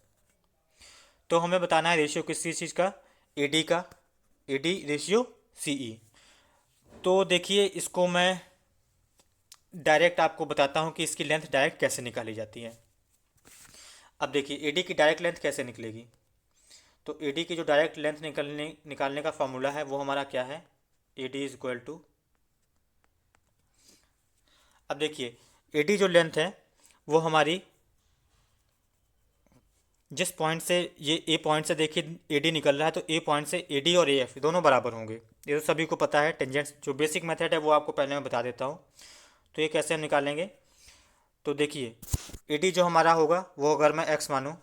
तो हमें बताना है रेशियो किसी चीज़ का? ए डी का, ए डी रेशियो सी ई. तो देखिए, इसको मैं डायरेक्ट आपको बताता हूँ कि इसकी लेंथ डायरेक्ट कैसे निकाली जाती है. अब देखिए, ए डी की डायरेक्ट लेंथ कैसे निकलेगी. तो ए डी की जो डायरेक्ट लेंथ निकालने का फॉर्मूला है वो हमारा क्या है? A D is equal to, अब देखिए ए डी जो लेंथ है वो हमारी जिस पॉइंट से, ये ए पॉइंट से देखिए ए डी निकल रहा है, तो ए पॉइंट से ए डी और ए एफ दोनों बराबर होंगे. ये तो सभी को पता है. टेंजेंट्स जो बेसिक मेथड है वो आपको पहले मैं बता देता हूँ. तो ये कैसे हम निकालेंगे? तो देखिए, ए डी जो हमारा होगा वो अगर मैं एक्स मानूँ,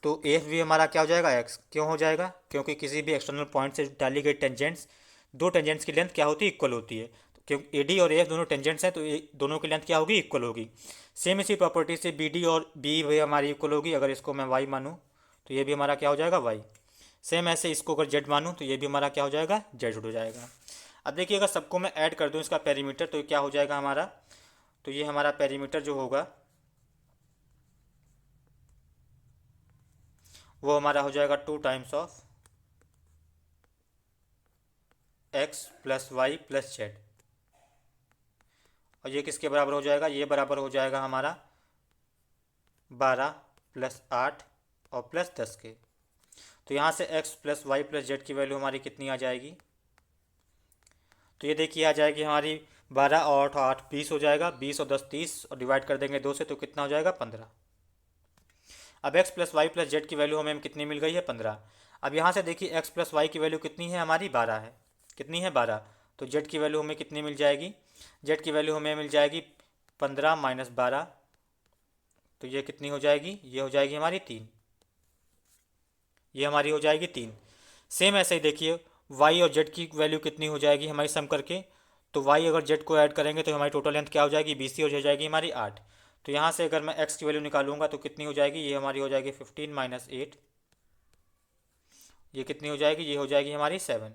तो ए एफ भी हमारा क्या हो जाएगा? एक्स. क्यों हो जाएगा? क्योंकि किसी भी एक्सटर्नल पॉइंट से डाली गई टेंजेंट्स, दो टेंजेंट्स की लेंथ क्या होती है? इक्वल होती है. क्योंकि ए डी और ए एफ दोनों टेंजेंट्स हैं, तो दोनों की लेंथ क्या होगी? इक्वल होगी. सेम इसी प्रॉपर्टी से बी डी और बी भी हमारी इक्वल होगी. अगर इसको मैं वाई मानूँ तो ये भी हमारा क्या हो जाएगा? वाई. सेम ऐसे इसको अगर जेड मानूँ तो ये भी हमारा क्या हो जाएगा? जेड हो जाएगा. अब देखिए, अगर सबको मैं ऐड कर दूँ इसका पेरीमीटर, तो क्या हो जाएगा हमारा? तो ये हमारा पेरीमीटर जो होगा वो हमारा हो जाएगा 2 times of X plus Y plus Z. और ये किसके बराबर हो जाएगा? ये बराबर हो जाएगा हमारा 12 प्लस 8 और प्लस 10 के. तो यहाँ से x plus Y plus Z की वैल्यू हमारी कितनी आ जाएगी? तो ये देखिए आ जाएगी हमारी 12 और 8 8 20 हो जाएगा. 20 और 10 30, और डिवाइड कर देंगे 2 से, तो कितना हो जाएगा? 15. अब x plus Y plus Z की वैल्यू हमें कितनी मिल गई है? 15. अब यहाँ से देखिए x प्लस वाई की वैल्यू कितनी है? हमारी 12 है. कितनी है? 12. तो जेड की वैल्यू हमें कितनी मिल जाएगी? जेड की वैल्यू हमें मिल जाएगी 15 माइनस 12. तो ये कितनी हो जाएगी? ये हो जाएगी हमारी 3. ये हमारी हो जाएगी 3. सेम ऐसे ही देखिए, y और z की वैल्यू कितनी हो जाएगी हमारी सम करके? तो y अगर z को ऐड करेंगे तो हमारी टोटल लेंथ क्या हो जाएगी? BC हो जाएगी हमारी 8. तो यहाँ से अगर मैं x की वैल्यू निकालूंगा तो कितनी हो जाएगी? ये हमारी हो जाएगी 15 माइनस 8. ये कितनी हो जाएगी? ये हो जाएगी हमारी 7.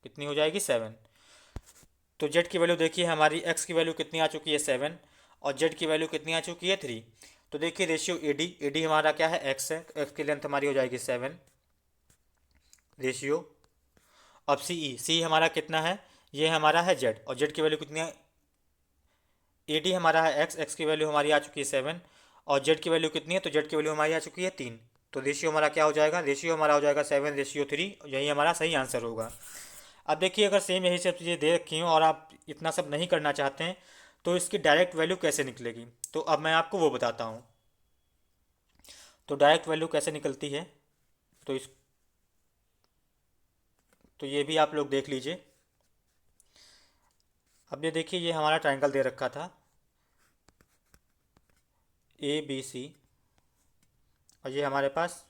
कितनी हो जाएगी? 7. तो z की वैल्यू देखिए, हमारी x की वैल्यू कितनी आ चुकी है? 7. और z की वैल्यू कितनी आ चुकी है? 3. तो देखिए रेशियो ए डी हमारा क्या है, एक्स है, तो एक्स की लेंथ हमारी हो जाएगी 7 रेशियो। अब सी हमारा कितना है, ये हमारा है जेड, और जेड की वैल्यू कितनी है, ए डी हमारा है एक्स, एक्स की वैल्यू हमारी आ चुकी है 7, और जेड की वैल्यू कितनी है, तो जेड की वैल्यू हमारी आ चुकी है 3। तो रेशियो हमारा क्या हो जाएगा, रेशियो हमारा हो जाएगा 7:3, यही हमारा सही आंसर होगा। अब देखिए अगर सेम यही सब चीज़ें दे रखी हों और आप इतना सब नहीं करना चाहते हैं तो इसकी डायरेक्ट वैल्यू कैसे निकलेगी, तो अब मैं आपको वो बताता हूँ। तो डायरेक्ट वैल्यू कैसे निकलती है, तो इस तो ये भी आप लोग देख लीजिए। अब ये देखिए ये हमारा ट्रायंगल दे रखा था ए बी सी, और ये हमारे पास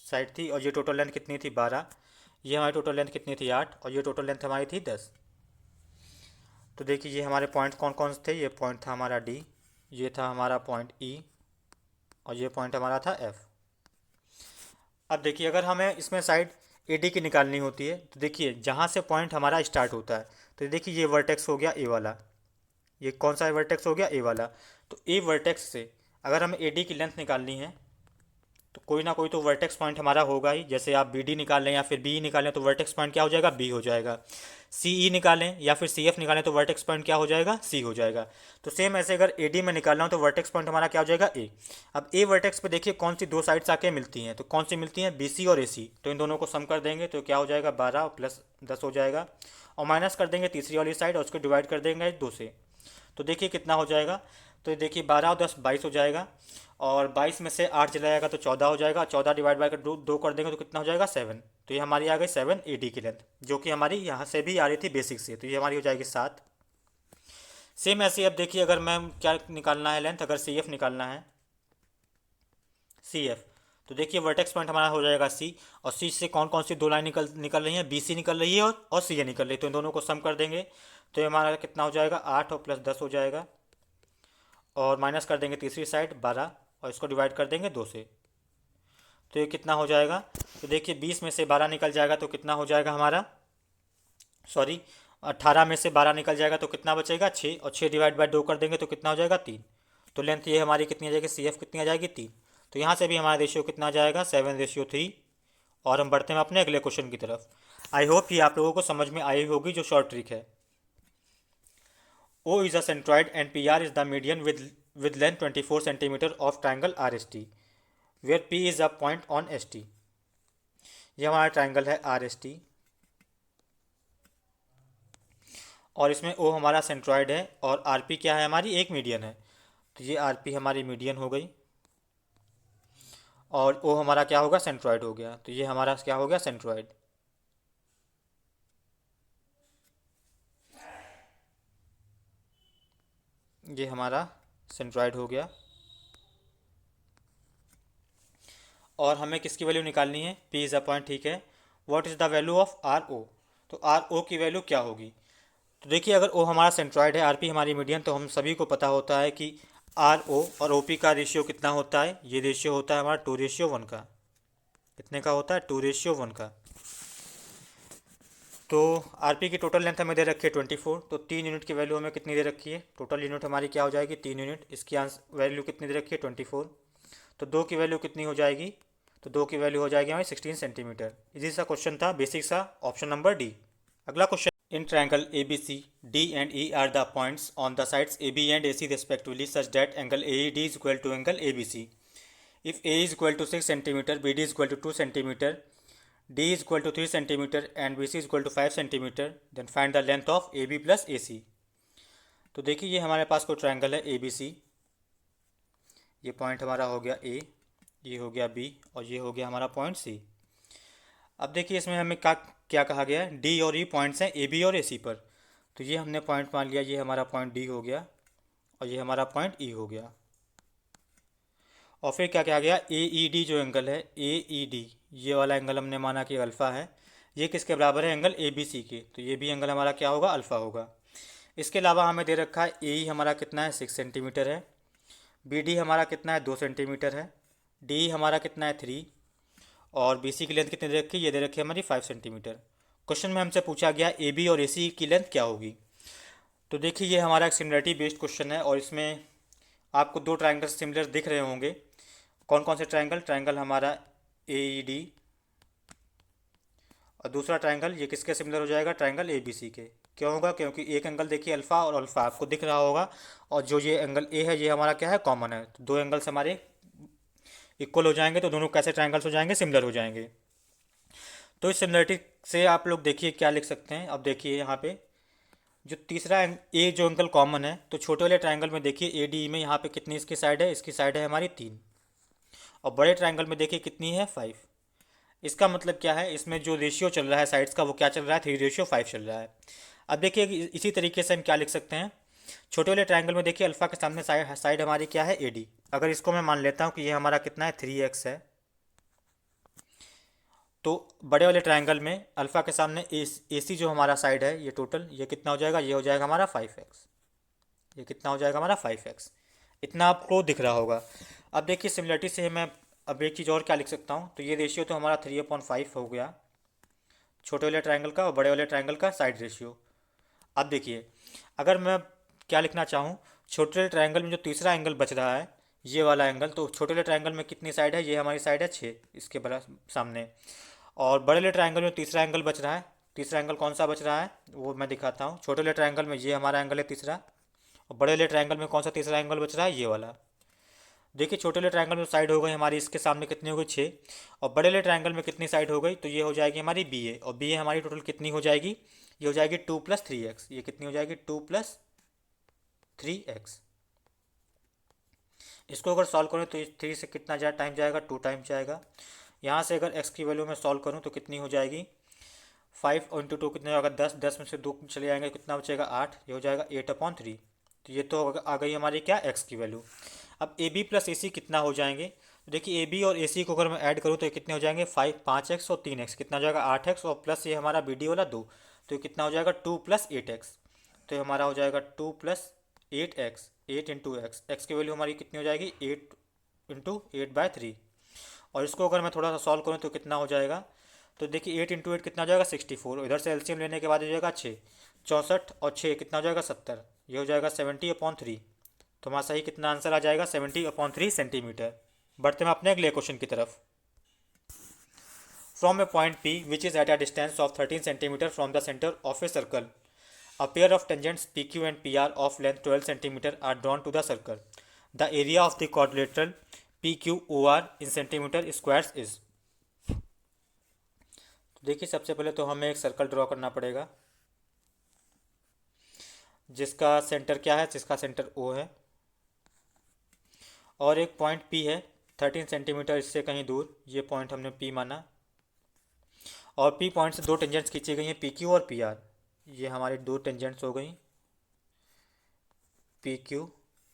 साइड थी, और ये टोटल लेंथ कितनी थी 12, ये हमारी टोटल लेंथ कितनी थी 8, और ये टोटल लेंथ हमारी थी 10। तो देखिए ये हमारे पॉइंट कौन कौन से थे, ये पॉइंट था हमारा डी, ये था हमारा पॉइंट ई, और ये पॉइंट हमारा था एफ। अब देखिए अगर हमें इसमें साइड ए डी की निकालनी होती है तो देखिए जहाँ से पॉइंट हमारा स्टार्ट होता है, तो देखिए ये वर्टेक्स हो गया ए वाला, ये कौन सा वर्टेक्स हो गया ए वाला। तो ए वर्टेक्स से अगर हमें ए डी की लेंथ निकालनी है तो कोई ना कोई तो वर्टेक्स पॉइंट हमारा होगा ही, जैसे आप बी डी निकाल लें या फिर बी ई निकालें तो वर्टेक्स पॉइंट क्या हो जाएगा, बी हो जाएगा। सी ई निकालें या फिर सी एफ निकालें तो वर्टेक्स पॉइंट क्या हो जाएगा, सी हो जाएगा। तो सेम ऐसे अगर ए डी में निकालना हो तो वर्टेक्स पॉइंट हमारा क्या हो जाएगा, ए। अब ए वर्टेक्स पे देखिए कौन सी दो साइड्स आके मिलती हैं, तो कौन सी मिलती हैं, बी सी और ए सी। तो इन दोनों को सम कर देंगे तो क्या हो जाएगा, 12 प्लस 10 हो जाएगा, और माइनस कर देंगे तीसरी वाली साइड और उसको डिवाइड कर देंगे 2 से। तो देखिए कितना हो जाएगा, तो देखिए 12 और 10 22 हो जाएगा, और 22 में से 8 चला जाएगा तो 14 हो जाएगा, 14 डिवाइड बाई कर दो कर देंगे तो कितना हो जाएगा 7। तो ये हमारी आ गई 7 ए डी की लेंथ, जो कि हमारी यहाँ से भी आ रही थी बेसिक से, तो ये हमारी हो जाएगी 7। सेम ऐसे अब देखिए अगर मैं क्या निकालना है लेंथ, अगर सी एफ निकालना है, सी एफ, तो देखिए वर्टेक्स पॉइंट हमारा हो जाएगा सी, और सी से कौन कौन सी दो लाइन निकल रही हैं, बी सी निकल रही है और सी ए निकल रही है, तो इन दोनों को सम कर देंगे तो ये हमारा कितना हो जाएगा, 8 और प्लस 10 हो जाएगा, और माइनस कर देंगे तीसरी साइड 12 और इसको डिवाइड कर देंगे 2 से। तो ये कितना हो जाएगा, तो देखिए 20 में से 12 निकल जाएगा तो कितना हो जाएगा हमारा, सॉरी 18 में से 12 निकल जाएगा तो कितना बचेगा 6, और 6 डिवाइड बाई 2 कर देंगे तो कितना हो जाएगा 3। तो लेंथ ये हमारी कितनी आ जाएगी, सी एफ कितनी आ जाएगी 3। तो यहाँ से भी हमारा रेशियो कितना आ जाएगा, 7:3। और हम बढ़ते हैं अपने अगले क्वेश्चन की तरफ। आई होप ये आप लोगों को समझ में आई होगी जो शॉर्ट ट्रिक है। O is a centroid and PR is the median with length 24 cm of triangle RST, where P is a point on ST। ये हमारा ट्राइंगल है RST, और इसमें O हमारा सेंट्रॉइड है और RP क्या है हमारी, एक मीडियन है। तो ये RP हमारी मीडियन हो गई, और O हमारा क्या होगा, सेंट्रॉइड हो गया। तो ये हमारा क्या हो गया, सेंट्रॉइड। ये हमारा सेंट्रॉइड हो गया, और हमें किसकी वैल्यू निकालनी है, P इज़ अ पॉइंट, ठीक है। What is the value of R O, तो आर ओ की वैल्यू क्या होगी। तो देखिए अगर ओ हमारा सेंट्रॉइड है, आर पी हमारी मीडियन, तो हम सभी को पता होता है कि आर ओ और ओ पी का रेशियो कितना होता है, ये रेशियो होता है हमारा 2:1 का। कितने का होता है, 2:1 का। तो आर पी की टोटल लेंथ हमें दे रखी है 24, तो 3 यूनिट की वैल्यू हमें कितनी दे रखी है, टोटल यूनिट हमारी क्या हो जाएगी, 3 यूनिट। इसकी वैल्यू कितनी दे रखी है, 24। तो 2 की वैल्यू कितनी हो जाएगी, तो 2 की वैल्यू हो जाएगी हमारी 16 सेंटीमीटर। इजी सा क्वेश्चन था, बेसिक सा, ऑप्शन नंबर डी। अगला question, in triangle ABC, D and E are the points on the sides AB and AC respectively such that angle AED is equal to angle ABC. If A is equal to 6 cm, BD is equal to 2 cm, D is equal to 3 cm and BC is equal to 5 cm, then find the length of AB plus AC. तो देखिए ये हमारे पास कोई triangle है ABC, ये point हमारा हो गया A, ये हो गया B, और ये हो गया हमारा पॉइंट C। अब देखिए इसमें हमें क्या कहा गया है, डी और ई पॉइंट्स हैं ए बी और ए सी पर। तो ये हमने पॉइंट मान लिया, ये हमारा पॉइंट डी हो गया और ये हमारा पॉइंट ई हो गया। और फिर क्या कहा गया, ए ई डी जो एंगल है, ए ई डी ये वाला एंगल हमने माना कि अल्फ़ा है, ये किसके बराबर है, एंगल ए बी सी के। तो ये भी एंगल हमारा क्या होगा, अल्फ़ा होगा। इसके अलावा हमें दे रखा है ए ई हमारा कितना है, 6 सेंटीमीटर है, बी डी हमारा कितना है, 2 सेंटीमीटर है, डी हमारा कितना है, 3, और बी सी की लेंथ कितनी दे रखी है, ये दे रखी है हमारी 5 सेंटीमीटर। क्वेश्चन में हमसे पूछा गया ए बी और ए सी की लेंथ क्या होगी। तो देखिए ये हमारा एक सिमिलरिटी बेस्ड क्वेश्चन है, और इसमें आपको दो ट्राइंगल सिमिलर दिख रहे होंगे। कौन कौन से ट्राइंगल? ट्राइंगल हमारा AED, और दूसरा ट्राइंगल ये किसके सिमिलर हो जाएगा? ट्राइंगल ABC के। क्यों होगा? क्योंकि एक एंगल देखिए अल्फ़ा और अल्फ़ा आपको दिख रहा होगा, और जो ये एंगल A है ये हमारा क्या है? कॉमन है। तो दो एंगल्स हमारे इक्वल हो जाएंगे, तो दोनों कैसे ट्राइंगल्स हो जाएंगे? सिमिलर हो जाएंगे। तो इस सिमिलरिटी से आप लोग देखिए क्या लिख सकते हैं। अब देखिए यहाँ पे जो तीसरा ए जो एंगल कॉमन है, तो छोटे वाले ट्राइंगल में देखिए ADE में यहाँ पे कितनी इसकी साइड है? इसकी साइड है हमारी 3, और बड़े ट्राइंगल में देखिए कितनी है? 5। इसका मतलब क्या है? इसमें जो रेशियो चल रहा है साइड्स का वो क्या चल रहा है? 3:5 चल रहा है। अब देखिए इसी तरीके से हम क्या लिख सकते हैं। छोटे वाले ट्राइंगल में देखिए अल्फ़ा के सामने साइड साइड हमारी क्या है? AD। अगर इसको मैं मान लेता हूँ कि ये हमारा कितना है? 3x है, तो बड़े वाले ट्राइंगल में अल्फ़ा के सामने AC जो हमारा साइड है ये टोटल ये कितना हो जाएगा? ये हो जाएगा हमारा 5x। ये कितना हो जाएगा हमारा? 5x। इतना आपको दिख रहा होगा। अब देखिए सिमिलरिटी से मैं अब एक चीज़ और क्या लिख सकता हूँ। तो ये रेशियो तो हमारा 3/5 हो गया छोटे वाले ट्राइंगल का और बड़े वाले ट्राइंगल का साइड रेशियो। अब देखिए अगर मैं क्या लिखना चाहूँ, छोटे वाले ट्राइंगल में जो तीसरा एंगल बच रहा है ये वाला एंगल, तो छोटे वाले ट्राइंगल में कितनी साइड है? ये हमारी साइड है 6 इसके बड़ा सामने। और बड़े वाले ट्राइंगल में तीसरा एंगल बच रहा है। तीसरा एंगल कौन सा बच रहा है वो मैं दिखाता हूँ। छोटे वाले ट्राइंगल में ये हमारा एंगल है तीसरा, और बड़े वाले ट्राइंगल में कौन सा तीसरा एंगल बच रहा है? ये वाला। देखिए छोटे वाले ट्राइंगल में साइड हो गई हमारी इसके सामने कितनी हो गई? 6। और बड़े वाले ट्राइंगल में कितनी साइड हो गई? तो ये हो जाएगी हमारी BA, और BA हमारी टोटल कितनी हो जाएगी? ये हो जाएगी 2 + 3x। ये कितनी हो जाएगी? 2 + 3x। इसको अगर सॉल्व करें तो 3 से कितना टाइम जाएगा? 2 टाइम जाएगा। यहाँ से अगर x की वैल्यू में सॉल्व करूँ तो कितनी हो जाएगी? 5 इंटू 2 कितना होगा? 10। 10 में से 2 चले जाएंगे, कितना बचेगा? 8। ये हो जाएगा 8/3। तो ये तो आ गई हमारी क्या? x की वैल्यू। अब AB + AC कितना हो जाएंगे? तो देखिए AB और AC को अगर मैं ऐड करूँ तो ये कितने हो जाएंगे? 5x और 3x कितना हो जाएगा? 8x, और प्लस ये हमारा BD वाला 2, तो ये कितना हो जाएगा? 2 + 8x। तो ये हमारा हो जाएगा 2 + 8x, 8 इंटू एक्स। एक्स की वैल्यू हमारी कितनी हो जाएगी? 8 इंटू 8/3। और इसको अगर मैं थोड़ा सा सॉल्व करूँ तो कितना हो जाएगा? तो देखिए 8 इंटू 8 कितना हो जाएगा? 64। इधर से एलसीएम लेने के बाद हो जाएगा 6, 64 और 6 कितना हो जाएगा? 70। ये हो जाएगा 70/3। तो हमारा सही कितना आंसर आ जाएगा? 70/3 सेंटीमीटर। बढ़ते हैं अपने अगले क्वेश्चन की तरफ। From A point P which is at a distance of 13 centimetre from the centre of a circle, a pair of tangents PQ and PR of length 12 cm are drawn to the circle. The area of the quadrilateral PQOR in centimeter squares is। तो देखिए सबसे पहले तो हमें एक circle draw करना पड़ेगा जिसका सेंटर क्या है? जिसका सेंटर O है, और एक पॉइंट P है 13 सेंटीमीटर इससे कहीं दूर। ये पॉइंट हमने P माना, और P पॉइंट से दो टेंजेंट्स खींची गई हैं PQ और PR। ये हमारी दो टेंजेंट्स हो गई PQ,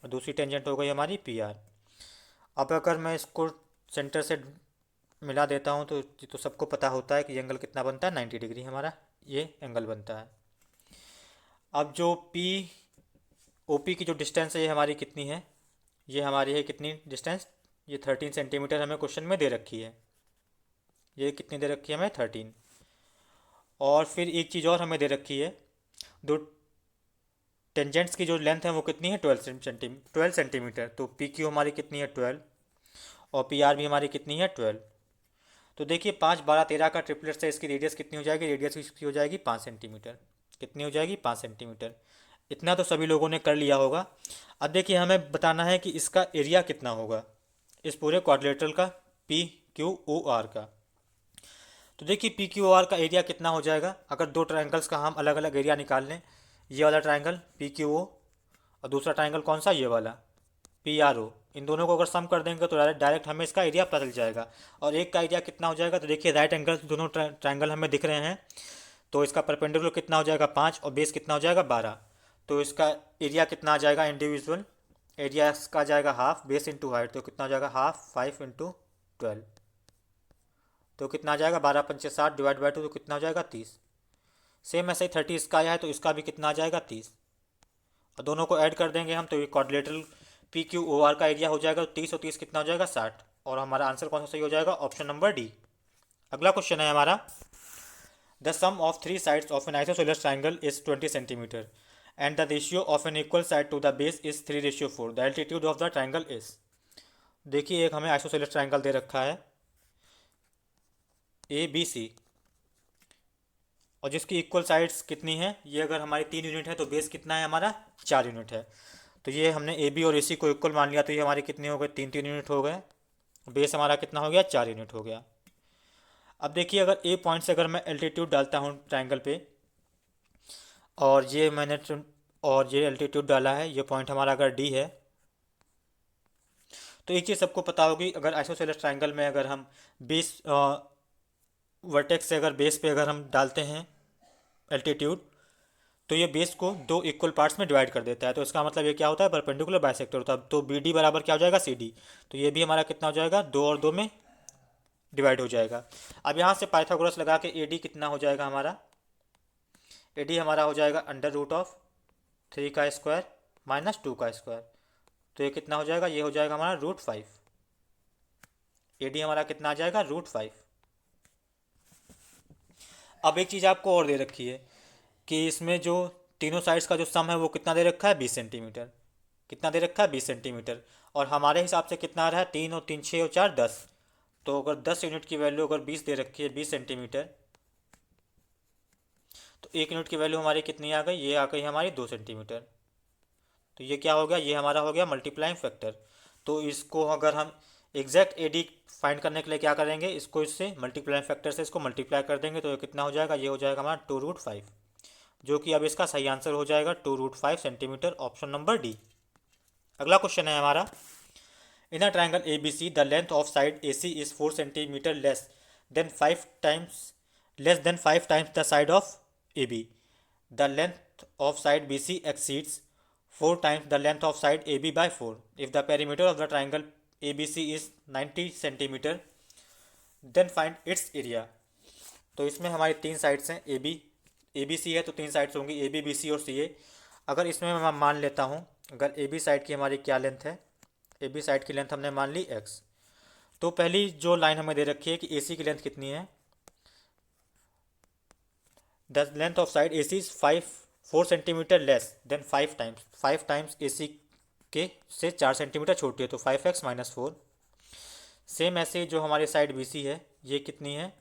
और दूसरी टेंजेंट हो गई हमारी PR। अब अगर मैं इसको सेंटर से मिला देता हूँ तो सबको पता होता है कि ये एंगल कितना बनता है? 90 डिग्री हमारा ये एंगल बनता है। अब जो OP की जो डिस्टेंस है ये हमारी कितनी है? ये हमारी है कितनी डिस्टेंस? ये 13 सेंटीमीटर हमें क्वेश्चन में दे रखी है। ये कितनी दे रखी है हमें? 13। और फिर एक चीज़ और हमें दे रखी है, दो टेंजेंट्स की जो लेंथ है वो कितनी है? 12 सेंटीमीटर। तो PQ हमारी कितनी है? 12, और PR भी हमारी कितनी है? 12। तो देखिए 5, 12, 13 का ट्रिपलेट से इसकी रेडियस कितनी हो जाएगी? रेडियस इसकी हो जाएगी 5 सेंटीमीटर। कितनी हो जाएगी? 5 सेंटीमीटर। इतना तो सभी लोगों ने कर लिया होगा। अब देखिए हमें बताना है कि इसका एरिया कितना होगा इस पूरे क्वाड्रिलेटरल का, PQOR का। तो देखिए PQOR का एरिया कितना हो जाएगा? अगर दो ट्राइंगल्स का हम अलग अलग एरिया निकाल लें, ये वाला ट्राइंगल PQO और दूसरा ट्राइंगल कौन सा? ये वाला PRO। इन दोनों को अगर सम कर देंगे तो डायरेक्ट हमें इसका एरिया पता चल जाएगा। और एक का एरिया कितना हो जाएगा? तो देखिए राइट एंगल दोनों ट्राइंगल हमें दिख रहे हैं, तो इसका परपेंडिकुलर कितना हो जाएगा? 5, और बेस कितना हो जाएगा? 12। तो इसका एरिया कितना आ जाएगा? इंडिविजुअल एरिया इसका आ जाएगा हाफ बेस इंटू हाइट, तो कितना हो जाएगा? हाफ 5 इंटू 12, तो कितना आ जाएगा? 12×5 = 60 डिवाइड बाई 2, तो कितना हो जाएगा? 30। सेम ऐसे ही 30 इसका आया है तो इसका भी कितना आ जाएगा? 30। और दोनों को ऐड कर देंगे हम तो ये क्वाड्रिलेटरल PQOR का एरिया हो जाएगा 30, और 30 कितना हो जाएगा? 60। और हमारा आंसर कौन सा सही हो जाएगा? Option number D. अगला क्वेश्चन है हमारा, the sum of 3 sides of an isosceles triangle is 20 centimetre and the ratio of an equal side to the base is 3:4। The altitude of the triangle is. देखिए एक हमें isosceles triangle दे रखा है ABC, और जिसकी equal sides कितनी है, ये अगर हमारी 3 यूनिट है तो बेस कितना है हमारा 4 यूनिट है। तो ये हमने AB और AC को इक्वल मान लिया, तो ये हमारे कितने हो गए, 3 3 यूनिट हो गए। बेस हमारा कितना हो गया, 4 यूनिट हो गया। अब देखिए अगर A पॉइंट से अगर मैं एल्टीट्यूड डालता हूँ ट्राइंगल पे, और ये मैंने और ये एल्टीट्यूड डाला है, ये पॉइंट हमारा अगर D है, तो एक चीज़ सबको पता होगी, अगर आइसोसेलेस ट्राइंगल में अगर हम बेस वर्टेक्स से अगर बेस पे अगर हम डालते हैं एल्टीट्यूड, तो ये बेस को दो इक्वल पार्ट्स में डिवाइड कर देता है। तो इसका मतलब ये क्या होता है, परपेंडिकुलर बाइसेक्टर होता है। तो BD बराबर क्या हो जाएगा, CD। तो ये भी हमारा कितना हो जाएगा, 2 और 2 में डिवाइड हो जाएगा। अब यहाँ से पाइथागोरस लगा के AD कितना हो जाएगा हमारा, AD हमारा हो जाएगा √3 का स्क्वायर माइनस 2 का स्क्वायर। तो ये कितना हो जाएगा, ये हो जाएगा हमारा √5। AD हमारा कितना आ जाएगा, √5। अब एक चीज़ आपको और दे रखी है कि इसमें जो तीनों साइड्स का जो सम है वो कितना दे रखा है, 20 सेंटीमीटर। कितना दे रखा है, 20 सेंटीमीटर। और हमारे हिसाब से कितना आ रहा है, 3 और 3 6 और 4 10। तो अगर 10 यूनिट की वैल्यू अगर 20 दे रखी है, 20 सेंटीमीटर, तो 1 यूनिट की वैल्यू हमारी कितनी आ गई, ये आ गई हमारी 2 सेंटीमीटर। तो ये क्या हो गया, ये हमारा हो गया मल्टीप्लाइंग फैक्टर। तो इसको अगर हम एग्जैक्ट AD फाइंड करने के लिए क्या करेंगे, इसको इससे मल्टीप्लाइंग फैक्टर से इसको मल्टीप्लाई कर देंगे, तो ये कितना हो जाएगा, ये हो जाएगा हमारा 2√5, जो कि अब इसका सही आंसर हो जाएगा 2√5 सेंटीमीटर, ऑप्शन नंबर D। अगला क्वेश्चन है हमारा, in a triangle ABC the length of side AC is 4 centimetre then 5 times the side of AB। The length of side BC exceeds 4 times the length of side AB by 4 if the perimeter of the triangle ABC is 90 centimeter, then find its area। तो इसमें हमारी 3 sides हैं, ABC है तो 3 sides होंगी AB BC और CA। अगर इसमें मैं मान लेता हूँ, अगर AB साइड की हमारी क्या लेंथ है, AB साइड की लेंथ हमने मान ली x। तो पहली जो लाइन हमें दे रखी है कि AC की लेंथ कितनी है, the length of side AC is 4 centimetre then 5 times AC के से 4 सेंटीमीटर छोटी है, तो 5x-4। सेम ऐसे जो हमारी साइड BC है, ये कितनी है,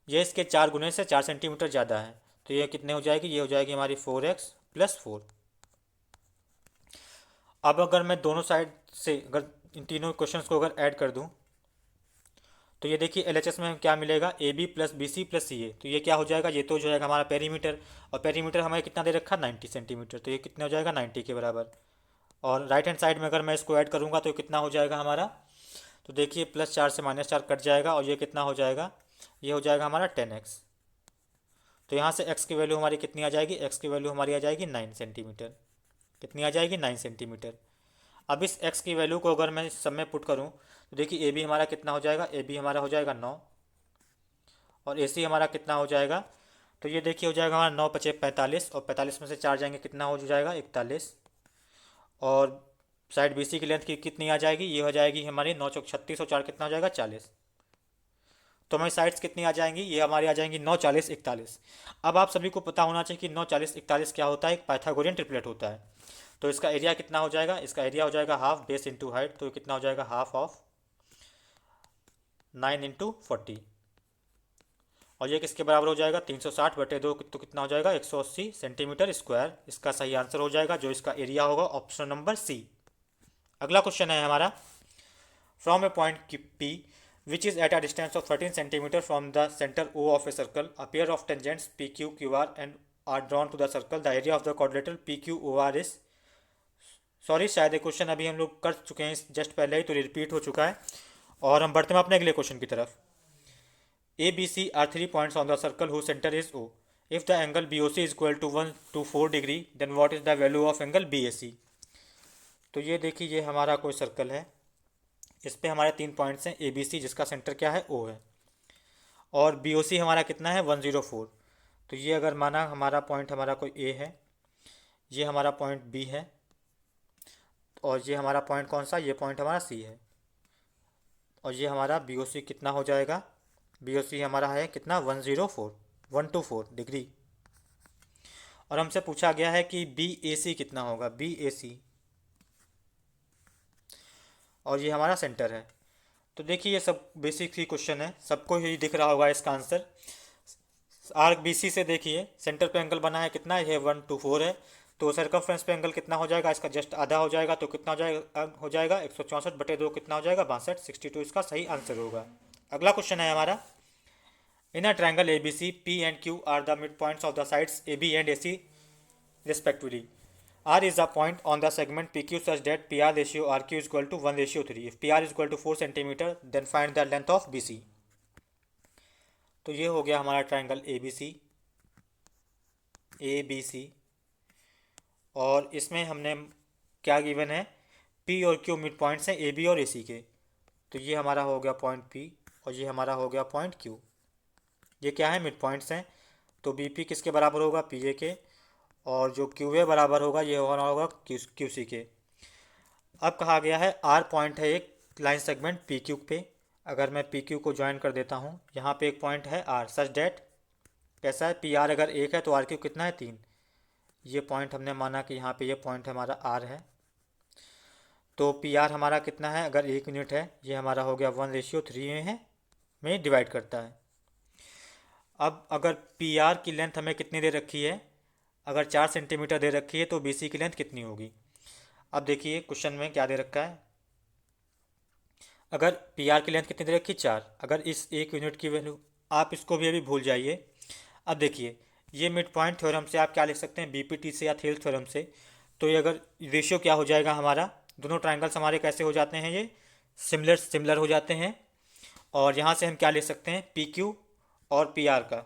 ये इसके 4 गुने से 4 सेंटीमीटर ज़्यादा है। तो ये कितने हो जाएगी, ये हो जाएगी हमारी 4x+4। अब अगर मैं दोनों साइड से अगर इन तीनों क्वेश्चंस को अगर ऐड कर दूं, तो ये देखिए LHS में क्या मिलेगा, AB + BC + CA। तो ये क्या हो जाएगा, ये तो हो जाएगा हमारा पेरीमीटर, और पेरीमीटर हमें कितना दे रखा, 90 सेंटीमीटर। तो ये कितने हो जाएगा, 90 के बराबर। और राइट हैंड साइड में अगर मैं इसको ऐड करूँगा तो कितना हो जाएगा हमारा, तो देखिए +4 से -4 कट जाएगा, और ये कितना हो जाएगा, ये हो जाएगा हमारा 10x। तो यहाँ से x की वैल्यू हमारी कितनी आ जाएगी, x की वैल्यू हमारी आ जाएगी 9 सेंटीमीटर। कितनी आ जाएगी, 9 सेंटीमीटर। अब इस x की वैल्यू को अगर मैं इस सब में पुट करूँ, तो देखिए AB हमारा कितना हो जाएगा, AB हमारा हो जाएगा 9, और AC हमारा कितना हो जाएगा, तो ये देखिए हो जाएगा हमारा 9 × 5 = 45, और 45 में से 4 जाएंगे कितना हो जाएगा, 41। और साइड BC की लेंथ की कितनी आ जाएगी, ये हो जाएगी हमारी 9 × 36 और 4 कितना हो जाएगा, 40। तो हमारी साइड्स कितनी आ जाएंगी, ये हमारी आ जाएंगी 9 40 41। अब आप सभी को पता होना चाहिए कि 9 40 41 क्या होता है, एक पाइथागोरियन ट्रिपलेट होता है। तो इसका एरिया कितना हो जाएगा, इसका एरिया हो जाएगा हाफ बेस इंटू हाइट। तो कितना हो जाएगा, हाफ ऑफ 9 × 40, और ये किसके बराबर हो जाएगा, 360/2। तो कितना हो जाएगा, 180 सेंटीमीटर स्क्वायर। इसका सही आंसर हो जाएगा, जो इसका एरिया होगा, ऑप्शन नंबर C। अगला क्वेश्चन है हमारा, from A point P which is at a distance of 13 centimeter from the center O of a circle, a pair of tangents PQ QR and are drawn to the circle. The area of the quadrilateral PQOR is, sorry शायद ये question अभी हम लोग कर चुके हैं just पहले ही, तो रिपीट हो चुका है। और हम बढ़ते हैं अपने अगले क्वेश्चन की तरफ। ABC are 3 points on the circle whose center is O. If the angle BOC is equal to 1 to 4 degree, then what is the value of angle BAC? तो ये देखिए, ये हमारा कोई सर्कल है, इस पे हमारे 3 पॉइंट्स हैं, ABC जिसका सेंटर क्या है, O है, और BOC हमारा कितना है, 104। तो ये अगर माना हमारा पॉइंट हमारा कोई A है, ये हमारा पॉइंट B है, और ये हमारा पॉइंट कौन सा, ये पॉइंट हमारा C है, और ये हमारा BOC कितना हो जाएगा, BOC हमारा है कितना, 104 124 डिग्री। और हमसे पूछा गया है कि बी ए सी कितना होगा, बी ए सी, और ये हमारा सेंटर है। तो देखिए ये सब बेसिक ही क्वेश्चन है, सबको ही दिख रहा होगा इसका आंसर। आर्क बी सी से देखिए सेंटर पे एंगल बना है कितना, ये 124 है, तो सर्कमफ्रेंस पे एंगल कितना हो जाएगा, इसका जस्ट आधा हो जाएगा, तो कितना हो जाएगा 164/2 कितना हो जाएगा 62, 62 इसका सही आंसर होगा। अगला क्वेश्चन है हमारा, in a triangle A B C P and Q R the mid points of the sides A B and A C respectively. R is a point on the segment PQ such that PR ratio RQ is equal to 1:3. If PR is equal to 4 cm, then find the length of BC. तो ये हो गया हमारा triangle A B सी, और इसमें हमने क्या given है, P और Q मिड पॉइंट्स हैं ए बी और ए सी के। तो ये हमारा हो गया पॉइंट P और ये हमारा हो गया पॉइंट Q। ये क्या है, मिड पॉइंट्स हैं, तो बी पी किसके बराबर होगा, पी ए के, और जो क्यू ए बराबर होगा ये होगा क्यू सी के। अब कहा गया है आर पॉइंट है एक लाइन सेगमेंट पी क्यू पे, अगर मैं पी क्यू को ज्वाइन कर देता हूँ, यहाँ पे एक पॉइंट है आर सच डैट कैसा है, पी आर अगर एक है तो आर क्यू कितना है 3। ये पॉइंट हमने माना कि यहाँ पे ये पॉइंट हमारा आर है, तो पी आर हमारा कितना है, अगर 1 यूनिट है, ये हमारा हो गया 1:3 में डिवाइड करता है। अब अगर पी आर की लेंथ हमें कितनी दे रखी है, अगर 4 सेंटीमीटर दे रखी है, तो बी सी की लेंथ कितनी होगी। अब देखिए क्वेश्चन में क्या दे रखा है, अगर पी आर की लेंथ कितनी दे रखी है 4, अगर इस 1 यूनिट की वैल्यू, आप इसको भी अभी भूल जाइए। अब देखिए ये मिड पॉइंट थ्योरम से आप क्या लिख सकते हैं, बीपीटी से या थेल थ्योरम से, तो ये अगर रेशियो क्या हो जाएगा हमारा, दोनों ट्राइंगल्स हमारे कैसे हो जाते हैं, ये सिमिलर हो जाते हैं, और यहाँ से हम क्या ले सकते हैं, पी क्यू और पी आर का,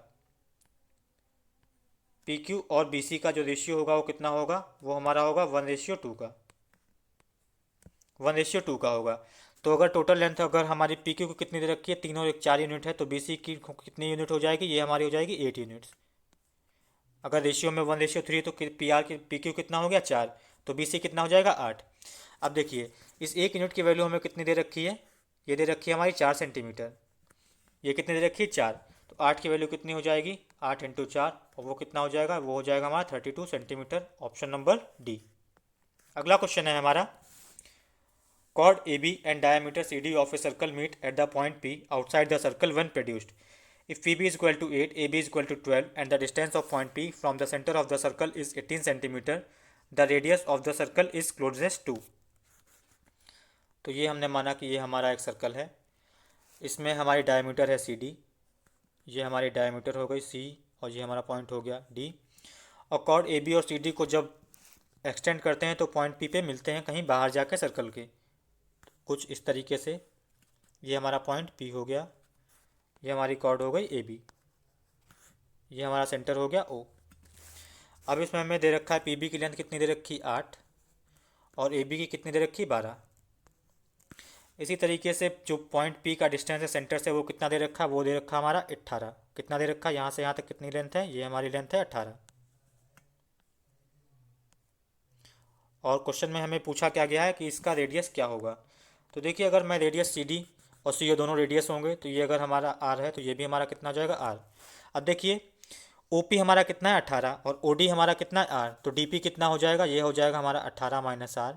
पी क्यू और बी सी का जो रेशियो होगा वो कितना होगा, वो हमारा होगा 1:2 का, 1:2 का होगा। तो अगर टोटल लेंथ अगर हमारी पी क्यू को कितनी दे रखी है, 3 और 1 4 यूनिट है, तो बी सी की कितनी यूनिट हो जाएगी, ये हमारी हो जाएगी 8 यूनिट्स। अगर रेशियो में 1:3 तो पी आर की पी क्यू कितना हो गया 4, तो बी सी कितना हो जाएगा 8। अब देखिए इस 1 यूनिट की वैल्यू हमें कितनी दे रखी है, ये दे रखी है हमारी 4 सेंटीमीटर, ये कितनी दे रखी है 4, तो 8 की वैल्यू कितनी हो जाएगी, 8 × 4, और वो कितना हो जाएगा, वो हो जाएगा हमारा 32 सेंटीमीटर, ऑप्शन नंबर डी। अगला क्वेश्चन है हमारा, chord AB and diameter CD of a circle meet at the point P outside the circle when produced. If PB is equal to 8, AB is equal to 12 and the distance of point P from the center of the circle is 18 cm, the radius of the circle is closeness to. तो ये हमने माना कि ये हमारा एक circle है, इसमें हमारी डायमीटर है CD, ये हमारी डायमीटर हो गई C, और ये हमारा पॉइंट हो गया D, और कॉर्ड AB और CD को जब एक्सटेंड करते हैं तो पॉइंट P पे मिलते हैं कहीं बाहर जाके सर्कल के, कुछ इस तरीके से। ये हमारा पॉइंट P हो गया, ये हमारी कॉर्ड हो गई AB, ये हमारा सेंटर हो गया O। अब इसमें हमें दे रखा है PB की लेंथ कितनी दे रखी 8, और AB की कितनी दे रखी 12। इसी तरीके से जो पॉइंट P का डिस्टेंस है सेंटर से, वो कितना दे रखा, वो दे रखा हमारा 18। कितना दे रखा, यहाँ से यहाँ तक कितनी लेंथ है, ये हमारी लेंथ है 18। और क्वेश्चन में हमें पूछा क्या गया है कि इसका रेडियस क्या होगा। तो देखिए अगर मैं रेडियस CD और C ये दोनों रेडियस होंगे, तो ये अगर हमारा R है तो ये भी हमारा कितना हो जाएगा R। अब देखिए OP हमारा कितना है 18, और OD हमारा कितना है R, तो DP कितना हो जाएगा, ये हो जाएगा हमारा 18 - R।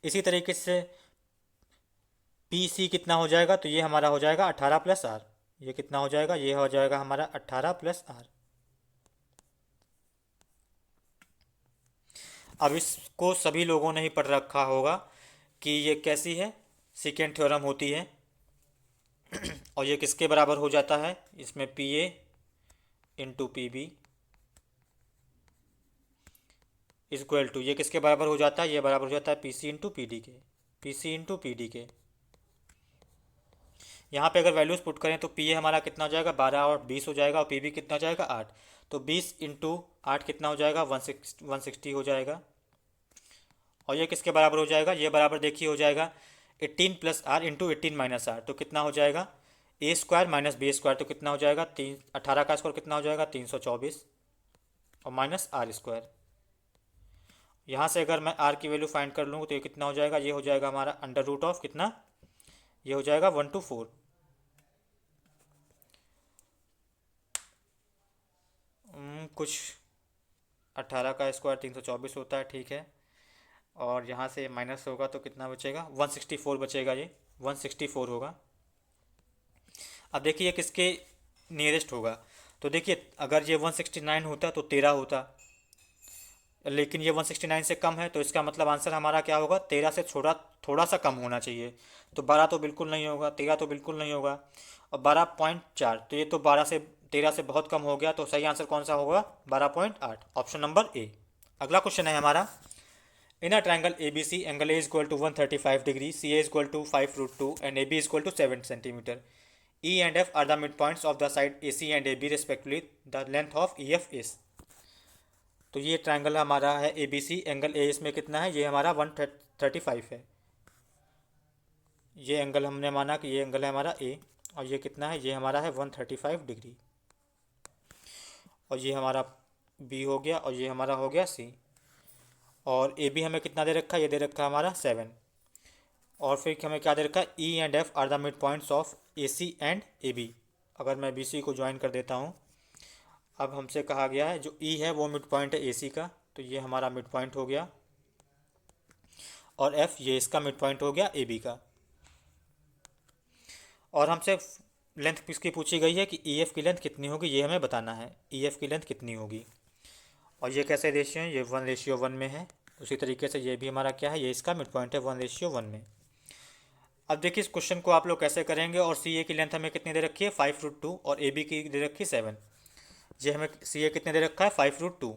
इसी तरीके से PC कितना हो जाएगा, तो ये हमारा हो जाएगा 18 + R, ये कितना हो जाएगा, ये हो जाएगा हमारा 18 + R। अब इसको सभी लोगों ने ही पढ़ रखा होगा कि ये कैसी है, सेकेंड थ्योरम होती है, और ये किसके बराबर हो जाता है, इसमें PA × PB इक्वल टू, ये किसके बराबर हो जाता है, ये बराबर हो जाता है PC × PD के, PC × PD के। यहाँ पे अगर वैल्यूज़ पुट करें तो PA हमारा कितना हो जाएगा 12 और 20 हो जाएगा, और PB कितना हो जाएगा 8, तो 20 × 8 कितना हो जाएगा 160 हो जाएगा। और ये किसके बराबर हो जाएगा, ये बराबर देखिए हो जाएगा 18 + R × 18 - R, तो कितना हो जाएगा A² - B², तो कितना हो जाएगा 18 का स्क्वायर कितना हो जाएगा 324, और -R²। यहाँ से अगर मैं R की वैल्यू फाइंड कर लूँ तो ये कितना हो जाएगा, ये हो जाएगा हमारा √, कितना, ये हो जाएगा 1/4। कुछ 18 का स्क्वायर 324 होता है, ठीक है। और यहाँ से माइनस होगा तो कितना बचेगा, 164 बचेगा, ये 164 होगा। अब देखिए ये किसके नियरेस्ट होगा, तो देखिए अगर ये 169 होता तो 13 होता, लेकिन ये 169 से कम है, तो इसका मतलब आंसर हमारा क्या होगा, 13 से थोड़ा थोड़ा सा कम होना चाहिए। तो 12 तो बिल्कुल नहीं होगा, 13 तो बिल्कुल नहीं होगा, और 12.4, तो ये तो 12 से 13 से बहुत कम हो गया, तो सही आंसर कौन सा होगा, 12.8, ऑप्शन नंबर ए। अगला क्वेश्चन है हमारा, in a triangle A B C angle A is equal to 135 degree, C A is equal to 5√2 and A B is equal to 7 centimetre. E and F are the mid points of the side A C and A B respectively, the length of E F is. तो ये triangle हमारा है ए B C, angle ए इसमें कितना है, ये हमारा 135 है। ये एंगल हमने माना कि ये एंगल है हमारा ए, और ये कितना है, ये हमारा है 135 डिग्री, और ये हमारा बी हो गया, और ये हमारा हो गया सी। और ए बी हमें कितना दे रखा है, ये दे रखा है हमारा 7। और फिर हमें क्या दे रखा है, E and F are the mid points of A C and A B. अगर मैं बी सी को ज्वाइन कर देता हूँ, अब हमसे कहा गया है जो ई है वो मिड पॉइंट है ए सी का, तो ये हमारा मिड पॉइंट हो गया, और एफ ये इसका मिड पॉइंट हो गया ए बी का। और हमसे लेंथ किसकी पूछी गई है कि ई एफ की लेंथ कितनी होगी, ये हमें बताना है, ई एफ की लेंथ कितनी होगी। और ये कैसे रेशियो है, ये 1:1 में है। उसी तरीके से ये भी हमारा क्या है, ये इसका मिड पॉइंट है 1:1 में। अब देखिए इस क्वेश्चन को आप लोग कैसे करेंगे, और सी ए की लेंथ हमें कितनी दे रखी है, 5√2, और ए बी की दे रखी है 7। ये हमें सी ए कितने दे रखा है, 5√2।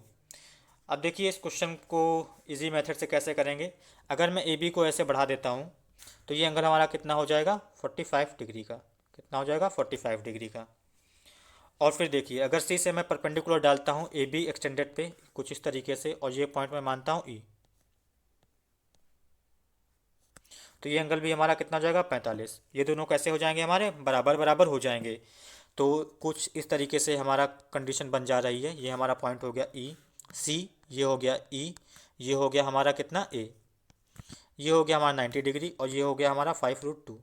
अब देखिए इस क्वेश्चन को इजी मेथड से कैसे करेंगे, अगर मैं ए बी को ऐसे बढ़ा देता हूँ, तो ये एंगल हमारा कितना हो जाएगा, 45 डिग्री का। कितना हो जाएगा, 45 डिग्री का। और फिर देखिए अगर सी से मैं परपेंडिकुलर डालता हूँ ए बी एक्सटेंडेड पे कुछ इस तरीके से, और ये पॉइंट मैं मानता हूँ ई, तो ये एंगल भी हमारा कितना हो जाएगा, 45। ये दोनों कैसे हो जाएंगे, हमारे बराबर बराबर हो जाएंगे। तो कुछ इस तरीके से हमारा कंडीशन बन जा रही है, ये हमारा पॉइंट हो गया ई सी, ये हो गया ई, ये हो गया हमारा कितना ए, ये हो गया हमारा 90 डिग्री, और ये हो गया हमारा 5√2।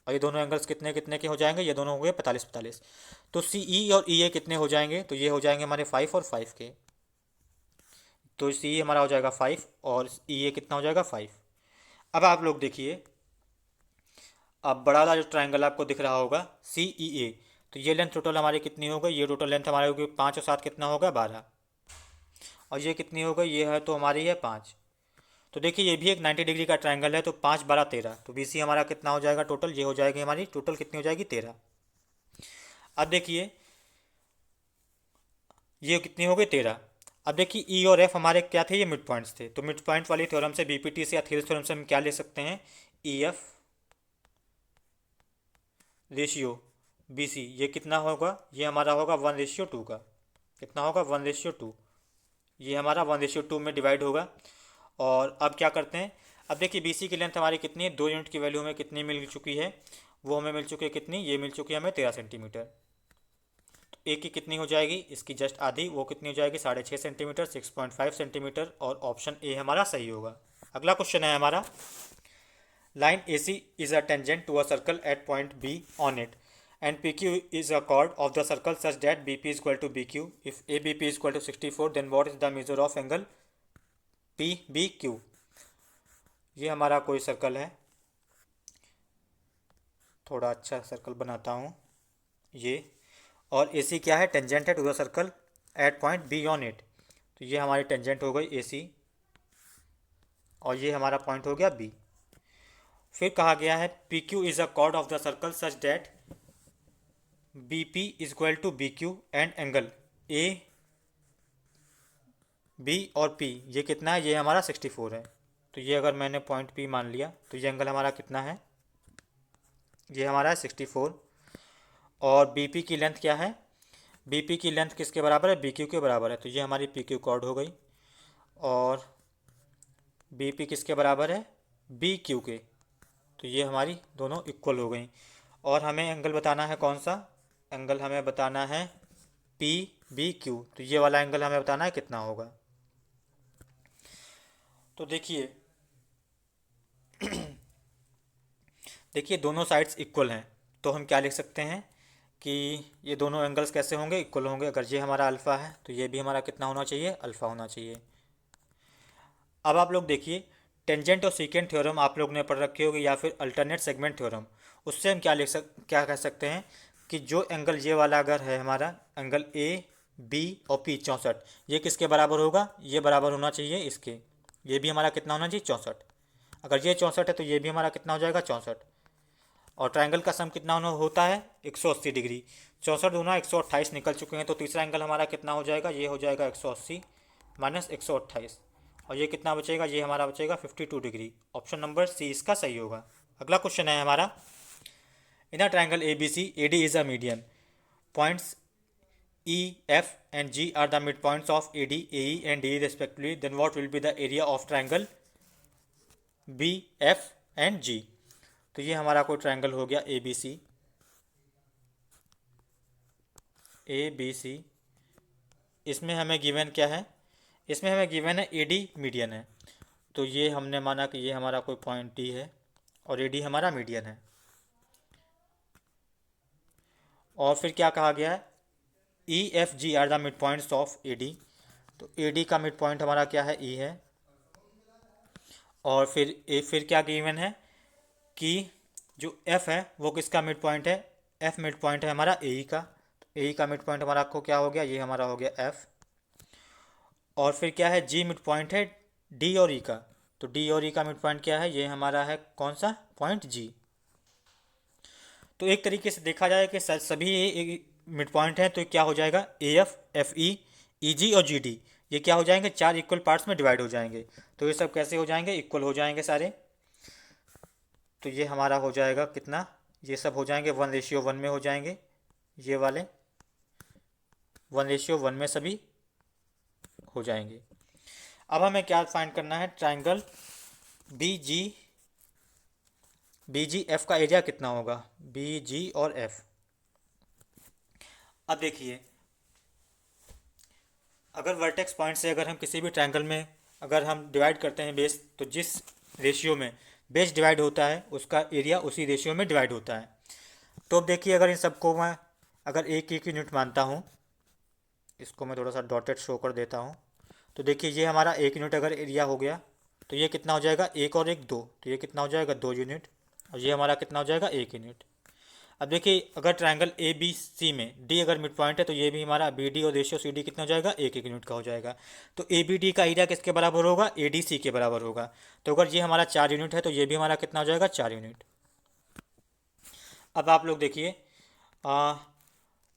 और ये दोनों एंगल्स कितने कितने के हो जाएंगे, ये दोनों हो गए 45-45। तो सी ई और ई ए कितने हो जाएंगे, तो ये हो जाएंगे हमारे 5 और 5 के। तो सी ई हमारा हो जाएगा 5, और ई ए कितना हो जाएगा 5। अब आप लोग देखिए, अब बड़ा वाला जो ट्रायंगल आपको दिख रहा होगा सी ई ए, तो ये लेंथ टोटल हमारी कितनी हो गई, ये टोटल लेंथ हमारी होगी 5 और 7 कितना होगा, 12। और ये कितनी हो गई, ये है तो हमारी है 5। तो देखिए ये भी एक 90 डिग्री का ट्रायंगल है, तो 5 12 13, तो बी सी हमारा कितना हो जाएगा टोटल, ये हो जाएगी हमारी टोटल कितनी हो जाएगी, 13। अब देखिए ये कितनी हो गई, 13। अब देखिए ई और एफ हमारे क्या थे, ये मिड पॉइंट्स थे, तो मिड पॉइंट वाली थ्योरम से बीपीटी से या थ्योरम थ्योरम से हम क्या ले सकते हैं, E F ratio B C ये कितना होगा, ये हमारा होगा 1:2 का। कितना होगा, 1:2। ये हमारा 1:2 में डिवाइड होगा। और अब क्या करते हैं, अब देखिए बी सी की लेंथ हमारी कितनी है, 2 यूनिट की वैल्यू हमें कितनी मिल चुकी है, वो हमें मिल चुकी है कितनी, ये मिल चुकी है हमें 13 सेंटीमीटर। तो ए की कितनी हो जाएगी, इसकी जस्ट आधी, वो कितनी हो जाएगी, 6.5 सेंटीमीटर, 6.5 सेंटीमीटर, और ऑप्शन ए हमारा सही होगा। अगला क्वेश्चन है हमारा, line AC is a tangent to a circle at point B on it, and PQ is a chord of the circle such that BP is equal to BQ. If ABP is equal to 64, then what is the measure of angle PBQ? ये हमारा कोई circle है, थोड़ा अच्छा circle बनाता हूँ ये, और AC क्या है, टेंजेंट है to the circle at point B on it, तो ये हमारी टेंजेंट हो गई AC, और ये हमारा पॉइंट हो गया B। फिर कहा गया है P Q is a chord of the circle such that B P is equal to B Q and angle A B और पी ये कितना है, ये हमारा 64 है। तो ये अगर मैंने पॉइंट पी मान लिया, तो ये एंगल हमारा कितना है, ये हमारा है 64। और बी पी की लेंथ क्या है, बी पी की लेंथ किसके बराबर है, बी क्यू के बराबर है, तो ये हमारी पी क्यू कॉर्ड हो गई। और बी पी किसके बराबर है, बी क्यू के, तो ये हमारी दोनों इक्वल हो गई। और हमें एंगल बताना है कौन सा, एंगल हमें बताना है पी बी क्यू, तो ये वाला एंगल हमें बताना है कितना होगा। तो देखिए देखिए दोनों साइड्स इक्वल हैं, तो हम क्या लिख सकते हैं कि ये दोनों एंगल्स कैसे होंगे, इक्वल होंगे। अगर ये हमारा अल्फ़ा है तो ये भी हमारा कितना होना चाहिए, अल्फ़ा होना चाहिए। अब आप लोग देखिए, टेंजेंट और सीकेंट थ्योरम आप लोग ने पढ़ रखे होगी, या फिर अल्टरनेट सेगमेंट थ्योरम। उससे हम क्या कह सकते हैं कि जो एंगल ये वाला अगर है हमारा एंगल ए बी और पी 64, ये किसके बराबर होगा, ये बराबर होना चाहिए इसके। ये भी हमारा कितना होना चाहिए, 64। अगर ये 64 है तो ये भी हमारा कितना हो जाएगा, 64। और ट्रायंगल का सम कितना होता है, 180 डिग्री। 64 दूना 128 निकल चुके हैं, तो तीसरा एंगल हमारा कितना हो जाएगा, ये हो जाएगा 180 माइनस 128। और ये कितना बचेगा, ये हमारा बचेगा 52 डिग्री। ऑप्शन नंबर सी इसका सही होगा। अगला क्वेश्चन है हमारा, in a triangle A B C A D is a median, points E, F and G are the midpoints of AD, AE and DE respectively. Then what will be the area of triangle B, F and G? तो ये हमारा कोई triangle हो गया ए B C, ए B सी। इसमें हमें given क्या है, इसमें हमें गिवन है ए डी मीडियन है। तो ये हमने माना कि ये हमारा कोई पॉइंट डी है और ए डी हमारा मीडियन है। और फिर क्या कहा गया है, E F G are the mid points of A D. तो ए डी का मिड पॉइंट हमारा क्या है, ई है। और फिर क्या गिवन है कि जो एफ है वो किसका मिड पॉइंट है, एफ मिड पॉइंट है हमारा ए का। तो ए का मिड पॉइंट हमारा को क्या हो गया, ये हमारा हो गया एफ। और फिर क्या है, जी मिड पॉइंट है डी और ई का। तो डी और ई का मिड पॉइंट क्या है, ये हमारा है कौन सा पॉइंट, जी। तो एक तरीके से देखा जाए कि सभी मिड पॉइंट हैं, तो क्या हो जाएगा, ए एफ, एफ ई, ई जी और जी डी, ये क्या हो जाएंगे, चार इक्वल पार्ट्स में डिवाइड हो जाएंगे। तो ये सब कैसे हो जाएंगे, इक्वल हो जाएंगे सारे। तो ये हमारा हो जाएगा कितना, ये सब हो जाएंगे 1:1 में हो जाएंगे, ये वाले 1:1 में सभी हो जाएंगे। अब हमें क्या फाइंड करना है, ट्राइंगल बी जी एफ का एरिया कितना होगा, बी जी और एफ। अब देखिए, अगर वर्टेक्स पॉइंट से अगर हम किसी भी ट्रायंगल में अगर हम डिवाइड करते हैं बेस, तो जिस रेशियो में बेस डिवाइड होता है उसका एरिया उसी रेशियो में डिवाइड होता है। तो अब देखिए, अगर इन सबको मैं अगर एक यूनिट मानता हूँ, इसको मैं थोड़ा सा डॉटेड शो कर देता हूँ। तो देखिए, ये हमारा 1 यूनिट अगर एरिया हो गया, तो ये कितना हो जाएगा, एक और एक दो, तो ये कितना हो जाएगा, 2 यूनिट। और ये हमारा कितना हो जाएगा, 1 यूनिट। अब देखिए, अगर ट्रायंगल ए बी सी में डी अगर मिड पॉइंट है, तो ये भी हमारा बी डी और रेशियो सी डी कितना हो जाएगा, एक एक यूनिट का हो जाएगा। तो ए बी डी का एरिया किसके बराबर होगा, ए डी सी के बराबर होगा। तो अगर ये हमारा 4 यूनिट है, तो ये भी हमारा कितना हो जाएगा, 4 यूनिट। अब आप लोग देखिए,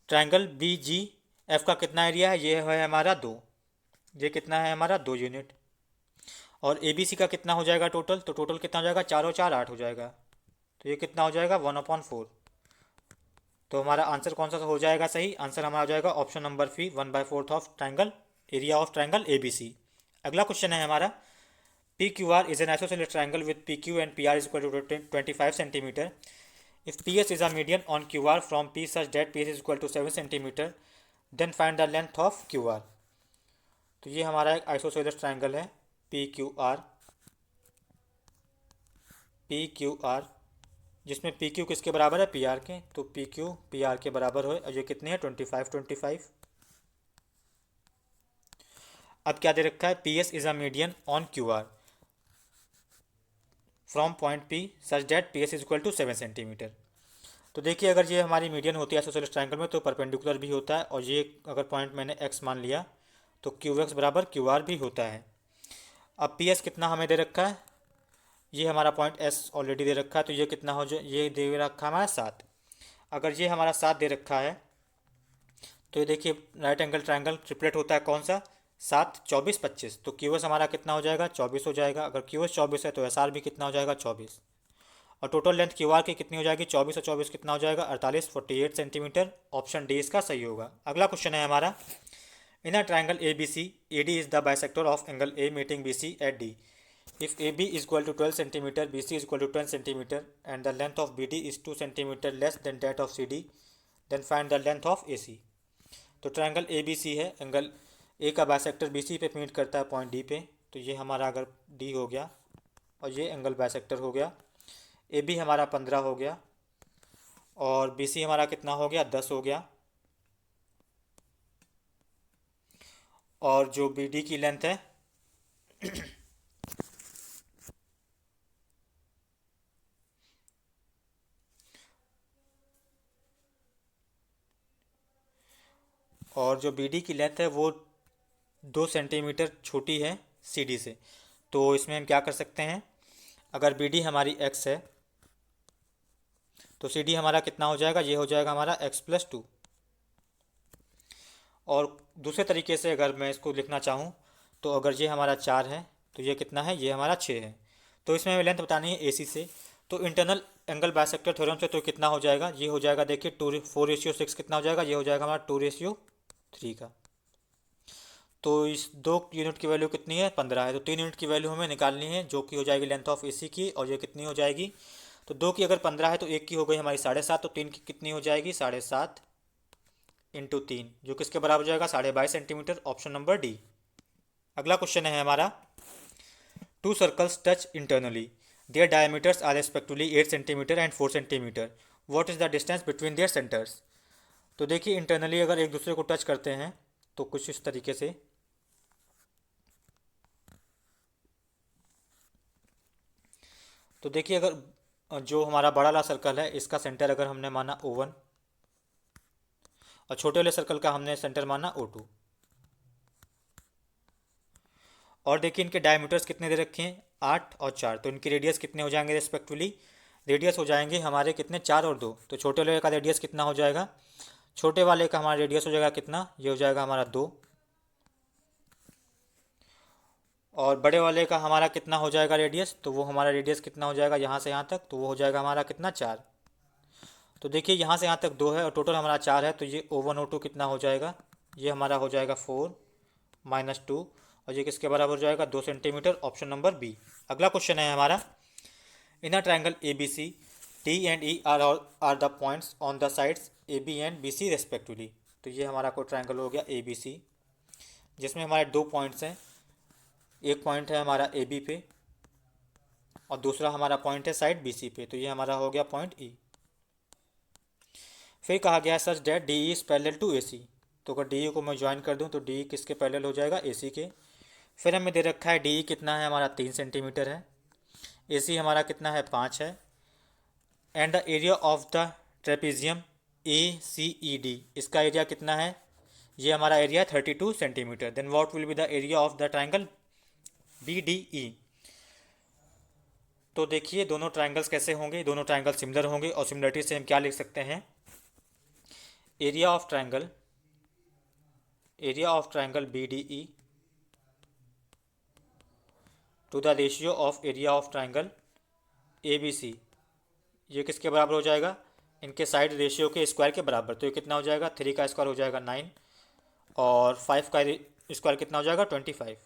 ट्रायंगल बी जी एफ का कितना एरिया है, ये है हमारा 2, ये कितना है हमारा 2 यूनिट। और ए बी सी का कितना हो जाएगा टोटल, तो टोटल कितना हो जाएगा, 4 और 4 8 हो जाएगा। तो ये कितना हो जाएगा, 1/4। तो हमारा आंसर कौन सा हो जाएगा, सही आंसर हमारा हो जाएगा option number C, 1/4 of triangle area of triangle A B C. अगला क्वेश्चन है हमारा, P Q R is an isosceles triangle with P Q and P R is equal to 25 centimetre. If P S is a median on Q R from P such that P S is equal to 7 centimetre, then find the length of Q R. तो ये हमारा एक isosceles triangle है, P Q are, जिसमें P Q किसके बराबर है, P R के। तो पी क्यू पी आर के बराबर हो, और ये कितने हैं, 25 अब क्या दे रखा है, P S is a median on Q R from point P such that P S is equal to 7 centimetre. तो देखिए, अगर ये हमारी मीडियन होती है आइसोसेलेस ट्रायंगल में, तो परपेंडिकुलर भी होता है। और ये अगर पॉइंट मैंने एक्स मान लिया, तो क्यू एक्स बराबर क्यू आर भी होता है। अब पी एस कितना हमें दे रखा है, ये हमारा पॉइंट एस ऑलरेडी दे रखा है, तो ये कितना हो जाए, ये दे रखा है हमारा 7। अगर ये हमारा 7 दे रखा है, तो ये देखिए, राइट एंगल ट्रायंगल ट्रिपलेट होता है कौन सा, 7 24 25। तो क्यू एस हमारा कितना हो जाएगा, 24 हो जाएगा। अगर क्यू एस 24 है, तो एस आर भी कितना हो जाएगा, 24। और टोटल लेंथ क्यू आर की कितनी हो जाएगी, 24 और 24 कितना हो जाएगा, 48 48 सेंटीमीटर। ऑप्शन डी इसका सही होगा। अगला क्वेश्चन है हमारा, in a triangle A B C A D is the bisector of angle A meeting B C at D. If AB is equal to 12 cm, BC is equal to 10 cm, and the length of BD is 2 cm less than that of CD, then find the length of AC. तो triangle A B सी है, angle ए का bisector B C पे meet करता है point D पे। तो ये हमारा अगर डी हो गया, और ये एंगल बाइसेक्टर हो गया, ए बी हमारा 15 हो गया, और बी सी हमारा कितना हो गया, 10 हो गया। और जो बी डी की लेंथ है और जो बी डी की लेंथ है वो 2 सेंटीमीटर छोटी है सी डी से। तो इसमें हम क्या कर सकते हैं, अगर बी डी हमारी एक्स है तो सी डी हमारा कितना हो जाएगा, ये हो जाएगा हमारा x+2। और दूसरे तरीके से अगर मैं इसको लिखना चाहूँ तो अगर ये हमारा 4 है तो ये कितना है, ये हमारा 6 है। तो इसमें हमें लेंथ बतानी है ए सी से। तो इंटरनल एंगल बाइसेक्टर थ्योरम से तो कितना हो जाएगा, ये हो जाएगा देखिए 4:6 कितना हो जाएगा, ये हो जाएगा हमारा 2:3 का। तो इस 2 यूनिट की वैल्यू कितनी है, 15 है। तो 3 यूनिट की वैल्यू हमें निकालनी है जो कि हो जाएगी लेंथ ऑफ ए सी की, और ये कितनी हो जाएगी, तो 2 की अगर 15 है तो 1 की हो गई हमारी 7.5, तो 3 की कितनी हो जाएगी 7.5 इंटू 3, जो किसके बराबर हो जाएगा 22.5 सेंटीमीटर, ऑप्शन नंबर डी। अगला क्वेश्चन है हमारा, two circles touch internally, their diameters are respectively 8 centimetre and 4 centimetre, what is the distance between their centres. तो देखिए इंटरनली अगर एक दूसरे को टच करते हैं तो कुछ इस तरीके से, तो देखिए अगर जो हमारा बड़ा वाला सर्कल है इसका सेंटर अगर हमने माना O1 और छोटे वाले सर्कल का हमने सेंटर माना O2, और देखिए इनके डायमीटर्स कितने दे रखे हैं 8 और 4, तो इनकी रेडियस कितने हो जाएंगे रेस्पेक्टिवली, रेडियस हो जाएंगे हमारे कितने 4 और 2। तो छोटे वाले का रेडियस कितना हो जाएगा, छोटे वाले का हमारा रेडियस हो जाएगा कितना, ये हो जाएगा हमारा 2, और बड़े वाले का हमारा कितना हो जाएगा रेडियस, तो वो हमारा रेडियस कितना हो जाएगा यहाँ से यहाँ तक, तो वो हो जाएगा हमारा कितना 4। तो देखिए यहाँ से यहाँ तक 2 है और टोटल हमारा 4 है, तो ये O1 O2 कितना हो जाएगा, ये हमारा हो जाएगा 4 - 2, और ये किसके बराबर हो जाएगा 2 सेंटीमीटर, ऑप्शन नंबर बी। अगला क्वेश्चन है हमारा, in a triangle A B C D and E are the points on the sides A B and B C respectively. तो ये हमारा कोई ट्राइंगल हो गया ए बी सी, जिसमें हमारे 2 पॉइंट्स हैं, एक पॉइंट है हमारा ए बी पे और दूसरा हमारा पॉइंट है साइड बी सी पे, तो ये हमारा हो गया पॉइंट ई। फिर कहा गया such that D is parallel to A C, तो अगर डी को मैं ज्वाइन कर दूं तो डी किसके पैरेलल हो जाएगा, ए सी के। फिर हमें दे रखा है डी कितना है हमारा 3 सेंटीमीटर है, ए सी हमारा कितना है 5 है, and the area of the trapezium A C E D, इसका एरिया कितना है, ये हमारा area 32 centimetre. Then what will be the area of the triangle B D E. तो देखिए दोनों ट्राइंगल्स कैसे होंगे, दोनों ट्राइंगल सिमिलर होंगे, और सिमिलरिटी से हम क्या लिख सकते हैं, area of triangle B D E to the ratio of area of triangle A B C, ये किसके बराबर हो जाएगा, इनके साइड रेशियो के स्क्वायर के बराबर। तो ये कितना हो जाएगा, 3 का स्क्वायर हो जाएगा 9, और 5 का स्क्वायर कितना हो जाएगा 25।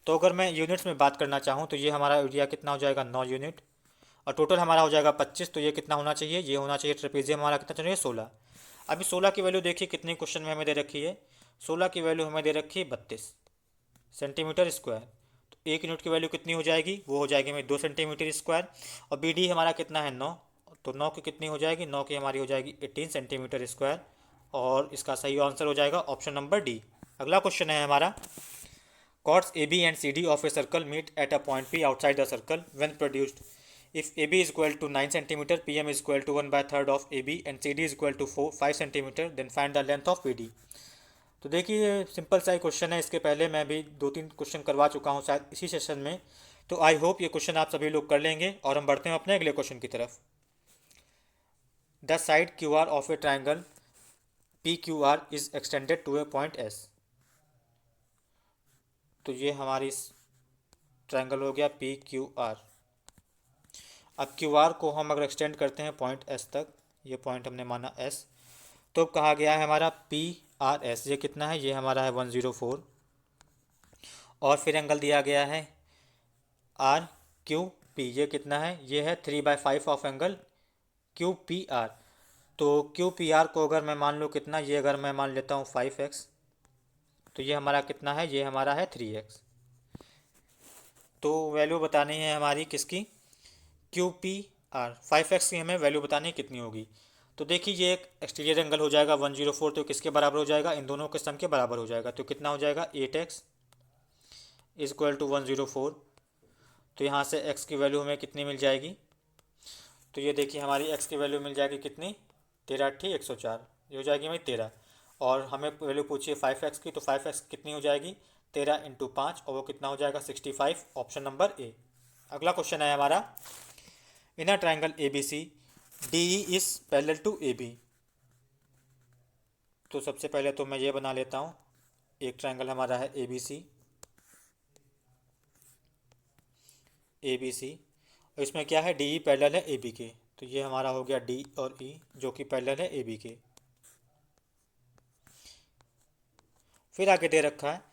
तो अगर मैं यूनिट्स में बात करना चाहूँ तो ये हमारा एरिया कितना हो जाएगा 9 यूनिट, और टोटल हमारा हो जाएगा 25, तो ये कितना होना चाहिए, ये होना चाहिए ट्रेपेजियम हमारा कितना चाहिए 16। अभी 16 की वैल्यू देखिए कितनी क्वेश्चन में हमें दे रखी है, 16 की वैल्यू हमें दे रखी है 32 सेंटीमीटर स्क्वायर। तो 1 यूनिट की वैल्यू कितनी हो जाएगी, वो हो जाएगी हमें 2 सेंटीमीटर स्क्वायर, और बी डी हमारा कितना है 9, तो 9 की कितनी हो जाएगी, 9 की हमारी हो जाएगी 18 सेंटीमीटर स्क्वायर, और इसका सही आंसर हो जाएगा ऑप्शन नंबर डी। अगला क्वेश्चन है हमारा, chords AB and CD of a circle meet at a point P outside the circle when produced. If AB is equal to 9 cm, PM is equal to 1/3 of AB and CD is equal to 5 cm, then find the length of PD. तो देखिए simple सा ही question है, इसके पहले मैं भी 2-3 question करवा चुका हूँ शायद इसी सेशन में, तो आई होप ये क्वेश्चन आप सभी लोग कर लेंगे। और हम बढ़ते हैं अपने अगले क्वेश्चन की तरफ। The side Q R of a triangle P Q R is extended to a point S. तो ये हमारी ट्रायंगल हो गया पी क्यू आर। अब क्यू आर को हम अगर एक्सटेंड करते हैं पॉइंट एस तक, ये पॉइंट हमने माना एस, तो कहा गया है हमारा पी आर एस, ये कितना है, ये हमारा है 104, और फिर एंगल दिया गया है आर क्यू पी, ये कितना है, ये है 3/5 of angle Q P R. तो क्यू पी आर को अगर मैं मान लूँ कितना, ये अगर मैं मान लेता हूँ 5x, तो ये हमारा कितना है, ये हमारा है 3x। तो वैल्यू बतानी है हमारी किसकी, क्यू पी आर 5x की हमें वैल्यू बतानी है कितनी होगी। तो देखिए ये एक एक्सटीरियर एंगल हो जाएगा 104, तो किसके बराबर हो जाएगा, इन दोनों के सम के बराबर हो जाएगा। तो कितना हो जाएगा 8x इज इक्वल टू 104। तो यहाँ से x की वैल्यू हमें कितनी मिल जाएगी, तो ये देखिए हमारी x की वैल्यू मिल जाएगी कितनी, 13 × 104, ये हो जाएगी हमारी 13। और हमें वैल्यू पूछी है 5x की, तो 5x कितनी हो जाएगी 13 × 5, और वो कितना हो जाएगा 65, ऑप्शन नंबर ए। अगला क्वेश्चन है हमारा, in a triangle A B C D E is parallel to A B. तो सबसे पहले तो मैं ये बना लेता हूँ, एक ट्राइंगल हमारा है ए बी सी, ए बी सी, और इसमें क्या है डी ई पैरेलल है ए बी के। तो ये हमारा हो गया डी और ई जो कि पैरेलल है ए बी के। फिर आगे दे रखा है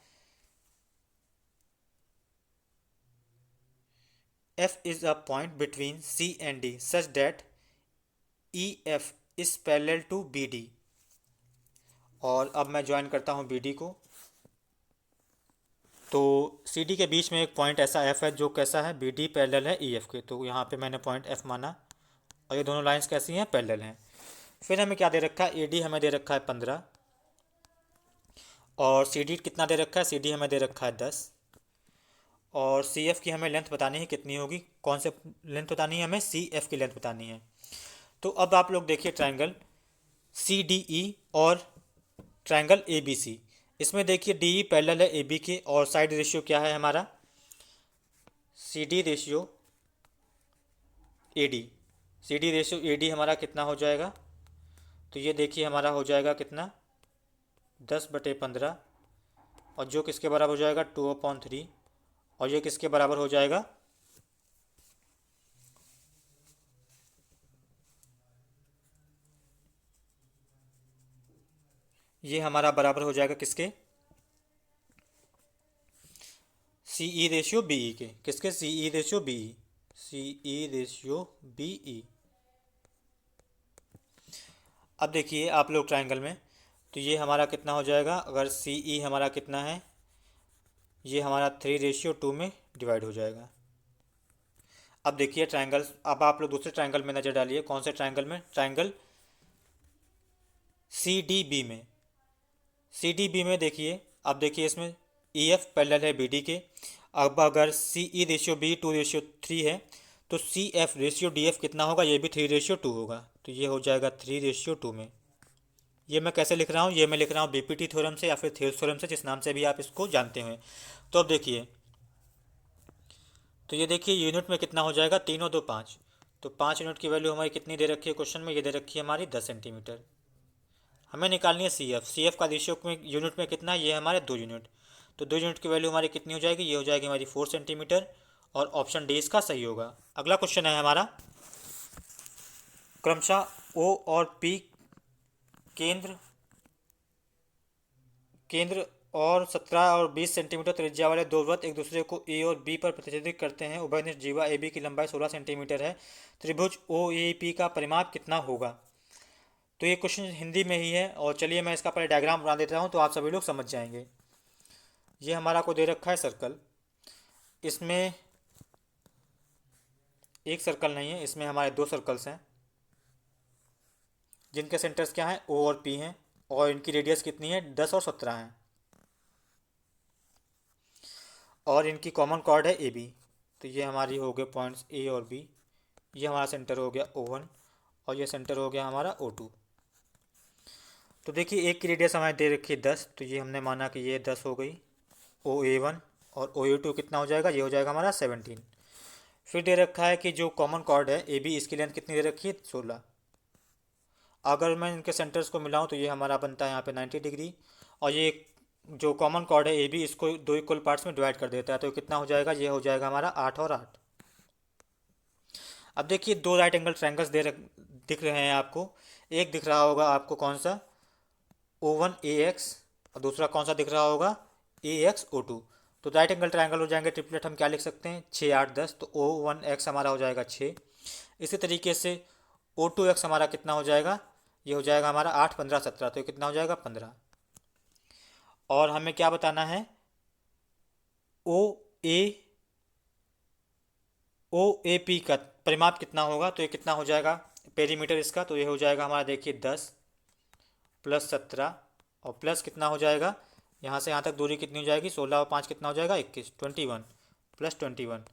F is a point between C and D such that E F is parallel to B D. और अब मैं ज्वाइन करता हूँ बी डी को। तो सी डी के बीच में एक पॉइंट ऐसा एफ है जो कैसा है, बी डी पैरेलल है ई एफ के। तो यहाँ पे मैंने पॉइंट एफ माना, और ये दोनों लाइंस कैसी हैं, पैरेलल हैं। फिर हमें क्या दे रखा है, ए डी हमें दे रखा है 15, और सी डी कितना दे रखा है, सी डी हमें दे रखा है 10, और सी एफ की हमें लेंथ बतानी है कितनी होगी, कौन से लेंथ बतानी है हमें, सी एफ की लेंथ बतानी है। तो अब आप लोग देखिए ट्राइंगल सी डी ई और ट्राइंगल ए बी सी, इसमें देखिए डी ई पैरेलल है ए बी के, और साइड रेशियो क्या है हमारा, C D ratio A D, C D ratio A D हमारा कितना हो जाएगा, तो ये देखिए हमारा हो जाएगा कितना 10/15, और जो किसके बराबर हो जाएगा 2/3, और ये किसके बराबर हो जाएगा, ये हमारा बराबर हो जाएगा किसके, सी ई रेशियो बी ई के। किसके, सी ई रेशियो बी ई, सी ई रेशियो बी ई। अब देखिए आप लोग ट्राइंगल में, तो ये हमारा कितना हो जाएगा, अगर सी ई हमारा कितना है, ये हमारा 3:2 में डिवाइड हो जाएगा। अब देखिए ट्राइंगल, अब आप लोग दूसरे ट्राइंगल में नज़र डालिए, कौन से ट्राइंगल में, ट्राइंगल सी डी बी में। सी डी बी में देखिए, अब देखिए इसमें ई एफ पैरेलल है बी डी के। अब अगर सी ई रेशियो बी 2:3 है, तो C F ratio D F कितना होगा, ये भी 3:2 होगा। तो ये हो जाएगा 3:2 में। ये मैं कैसे लिख रहा हूँ, ये मैं लिख रहा हूँ बीपीटी थ्योरम से या फिर थेल्स थ्योरम से, जिस नाम से भी आप इसको जानते हैं। तो अब देखिए, तो ये देखिए यूनिट में कितना हो जाएगा, 3 और 2 5। तो 5 यूनिट की वैल्यू हमारी कितनी दे रखी है क्वेश्चन में, ये दे रखी है हमारी 10 सेंटीमीटर। हमें निकालनी है सी एफ, सी एफ का रेशियो में यूनिट में कितना है, ये हमारे 2 यूनिट। तो 2 यूनिट की वैल्यू हमारी कितनी हो जाएगी, ये हो जाएगी हमारी 4 सेंटीमीटर, और ऑप्शन डी इसका सही होगा। अगला क्वेश्चन है हमारा, क्रमशः ओ और पी केंद्र केंद्र और 17 और 20 सेंटीमीटर त्रिज्या वाले दो वृत्त एक दूसरे को ए और बी पर प्रतिच्छेदित करते हैं। उभयनिष्ठ जीवा ए बी की लंबाई 16 सेंटीमीटर है। त्रिभुज ओ ए पी का परिमाप कितना होगा। तो ये क्वेश्चन हिंदी में ही है, और चलिए मैं इसका पहले डायग्राम बना देता हूँ तो आप सभी लोग समझ जाएंगे। ये हमारा को दे रखा है सर्कल, इसमें एक सर्कल नहीं है, इसमें हमारे 2 सर्कल्स हैं, जिनके सेंटर्स क्या हैं, ओ और पी हैं, और इनकी रेडियस कितनी है, 10 और 17 है, और इनकी कॉमन कॉर्ड है ए बी। तो ये हमारी हो गए पॉइंट्स ए और बी। ये हमारा सेंटर हो गया O1, और ये सेंटर हो गया हमारा O2। तो देखिए एक की रेडियस हमारी दे रखी है 10, तो ये हमने माना कि ये 10 हो गई OA1, और OA2 कितना हो जाएगा, ये हो जाएगा हमारा 17। फिर दे रखा है कि जो कॉमन कॉर्ड है ए बी, इसकी लेंथ कितनी दे रखी है 16। अगर मैं इनके सेंटर्स को मिलाऊं तो ये हमारा बनता है यहाँ पे 90 डिग्री, और ये जो कॉमन कॉर्ड है ए बी, इसको 2 इक्वल पार्ट्स में डिवाइड कर देता है। तो कितना हो जाएगा, ये हो जाएगा हमारा 8 और 8। अब देखिए 2 राइट एंगल ट्रायंगल्स दिख रहे हैं आपको। एक दिख रहा होगा आपको कौन सा, O1AX, और दूसरा कौन सा दिख रहा होगा, AXO2। तो राइट एंगल ट्रायंगल हो जाएंगे ट्रिपलेट, हम क्या लिख सकते हैं 6 8 10। तो O1X हमारा हो जाएगा 6। इसी तरीके से O2X हमारा कितना हो जाएगा, ये हो जाएगा हमारा 8 15 17। तो ये कितना हो जाएगा 15। और हमें क्या बताना है, ओ ए पी का परिमाप कितना होगा, तो ये कितना हो जाएगा पेरीमीटर इसका, तो ये हो जाएगा हमारा देखिए 10 प्लस 17 और प्लस कितना हो जाएगा, यहाँ से यहाँ तक दूरी कितनी हो जाएगी, 16 और 5 कितना हो जाएगा 21, 21 प्लस 21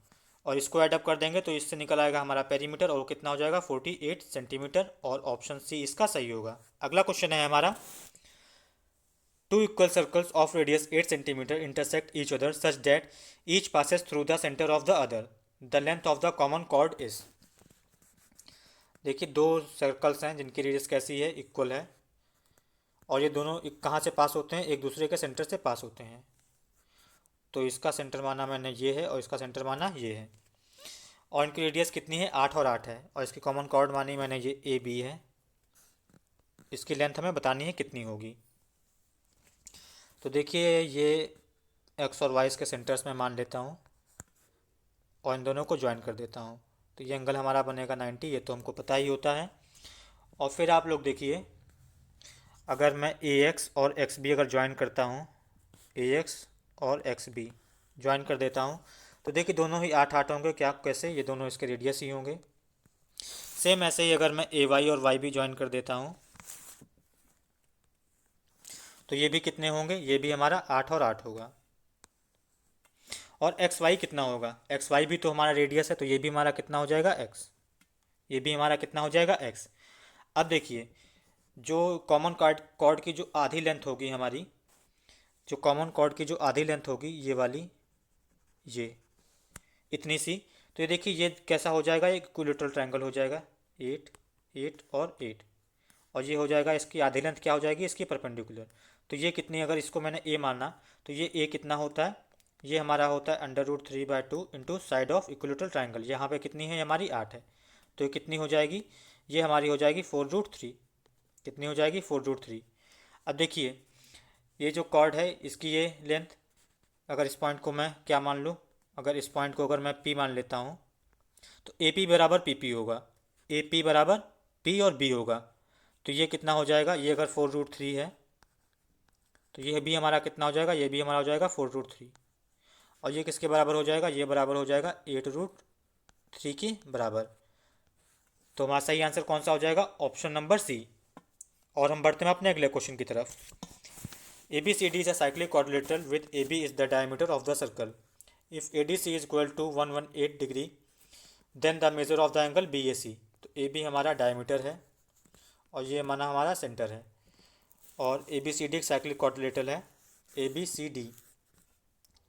और इसको ऐडअप कर देंगे तो इससे निकल आएगा हमारा पेरीमीटर और वो कितना हो जाएगा 48 सेंटीमीटर और ऑप्शन सी इसका सही होगा। अगला क्वेश्चन है हमारा, two equal circles of radius 8 centimetre intersect each other such that each passes through the centre of the other, the length of the common chord is. देखिए दो सर्कल्स हैं जिनकी रेडियस कैसी है, इक्वल है और ये दोनों कहाँ से पास होते हैं, एक दूसरे के सेंटर से पास होते हैं। तो इसका सेंटर माना मैंने ये है और इसका सेंटर माना ये है और इनकी रेडियस कितनी है 8 और 8 है और इसकी कॉमन कॉर्ड मानी मैंने ये ए बी है। इसकी लेंथ हमें बतानी है कितनी होगी। तो देखिए ये एक्स और वाई के सेंटर्स में मान लेता हूँ और इन दोनों को ज्वाइन कर देता हूँ तो ये एंगल हमारा बनेगा 90, ये तो हमको पता ही होता है। और फिर आप लोग देखिए अगर मैं ए एक्स और एक्स बी अगर ज्वाइन करता हूँ, ए एक्स और एक्स बी ज्वाइन कर देता हूँ तो देखिए दोनों ही 8 8 होंगे, क्या कैसे, ये दोनों इसके रेडियस ही होंगे। सेम ऐसे ही अगर मैं ए वाई और वाई भी ज्वाइन कर देता हूँ तो ये भी कितने होंगे, ये भी हमारा 8 और 8 होगा। और एक्स वाई कितना होगा, एक्स वाई भी तो हमारा रेडियस है तो ये भी हमारा कितना हो जाएगा एक्स, ये भी हमारा कितना हो जाएगा एक्स। अब देखिए जो कॉमन कॉर्ड की जो आधी लेंथ होगी हमारी, जो कॉमन कॉर्ड की जो आधी लेंथ होगी ये वाली, ये इतनी सी, तो ये देखिए ये कैसा हो जाएगा, एक इक्विलेटरल ट्रायंगल हो जाएगा 8 8 और 8 और ये हो जाएगा इसकी आधी लेंथ क्या हो जाएगी इसकी परपेंडिकुलर। तो ये कितनी, अगर इसको मैंने ए माना तो ये ए कितना होता है, ये हमारा होता है √3/2 into side of equilateral triangle. यहाँ पे कितनी है हमारी 8 है तो ये कितनी हो जाएगी, ये हमारी हो जाएगी 4√3, कितनी हो जाएगी 4√3। अब देखिए ये जो कॉर्ड है इसकी ये लेंथ, अगर इस पॉइंट को मैं क्या मान लूँ, अगर इस पॉइंट को अगर मैं पी मान लेता हूँ तो ए पी बराबर पी पी होगा, ए पी बराबर पी और बी होगा। तो ये कितना हो जाएगा, ये अगर 4√3 है तो ये भी हमारा कितना हो जाएगा, ये भी हमारा हो जाएगा 4√3 और ये किसके बराबर हो जाएगा, ये बराबर हो जाएगा 8√3 के बराबर। तो हमारा सही आंसर कौन सा हो जाएगा, ऑप्शन नंबर सी। और हम बढ़ते हैं अपने अगले क्वेश्चन की तरफ। A B C D is a cyclic quadrilateral with A B is the diameter of the circle. If ADC is equal to 118 degree then the measure of the angle B A C. तो A B हमारा diameter है और ये माना हमारा centre है और ए B C D एक साइक्लिक क्वाड्रिलेटरल है ए बी सी डी।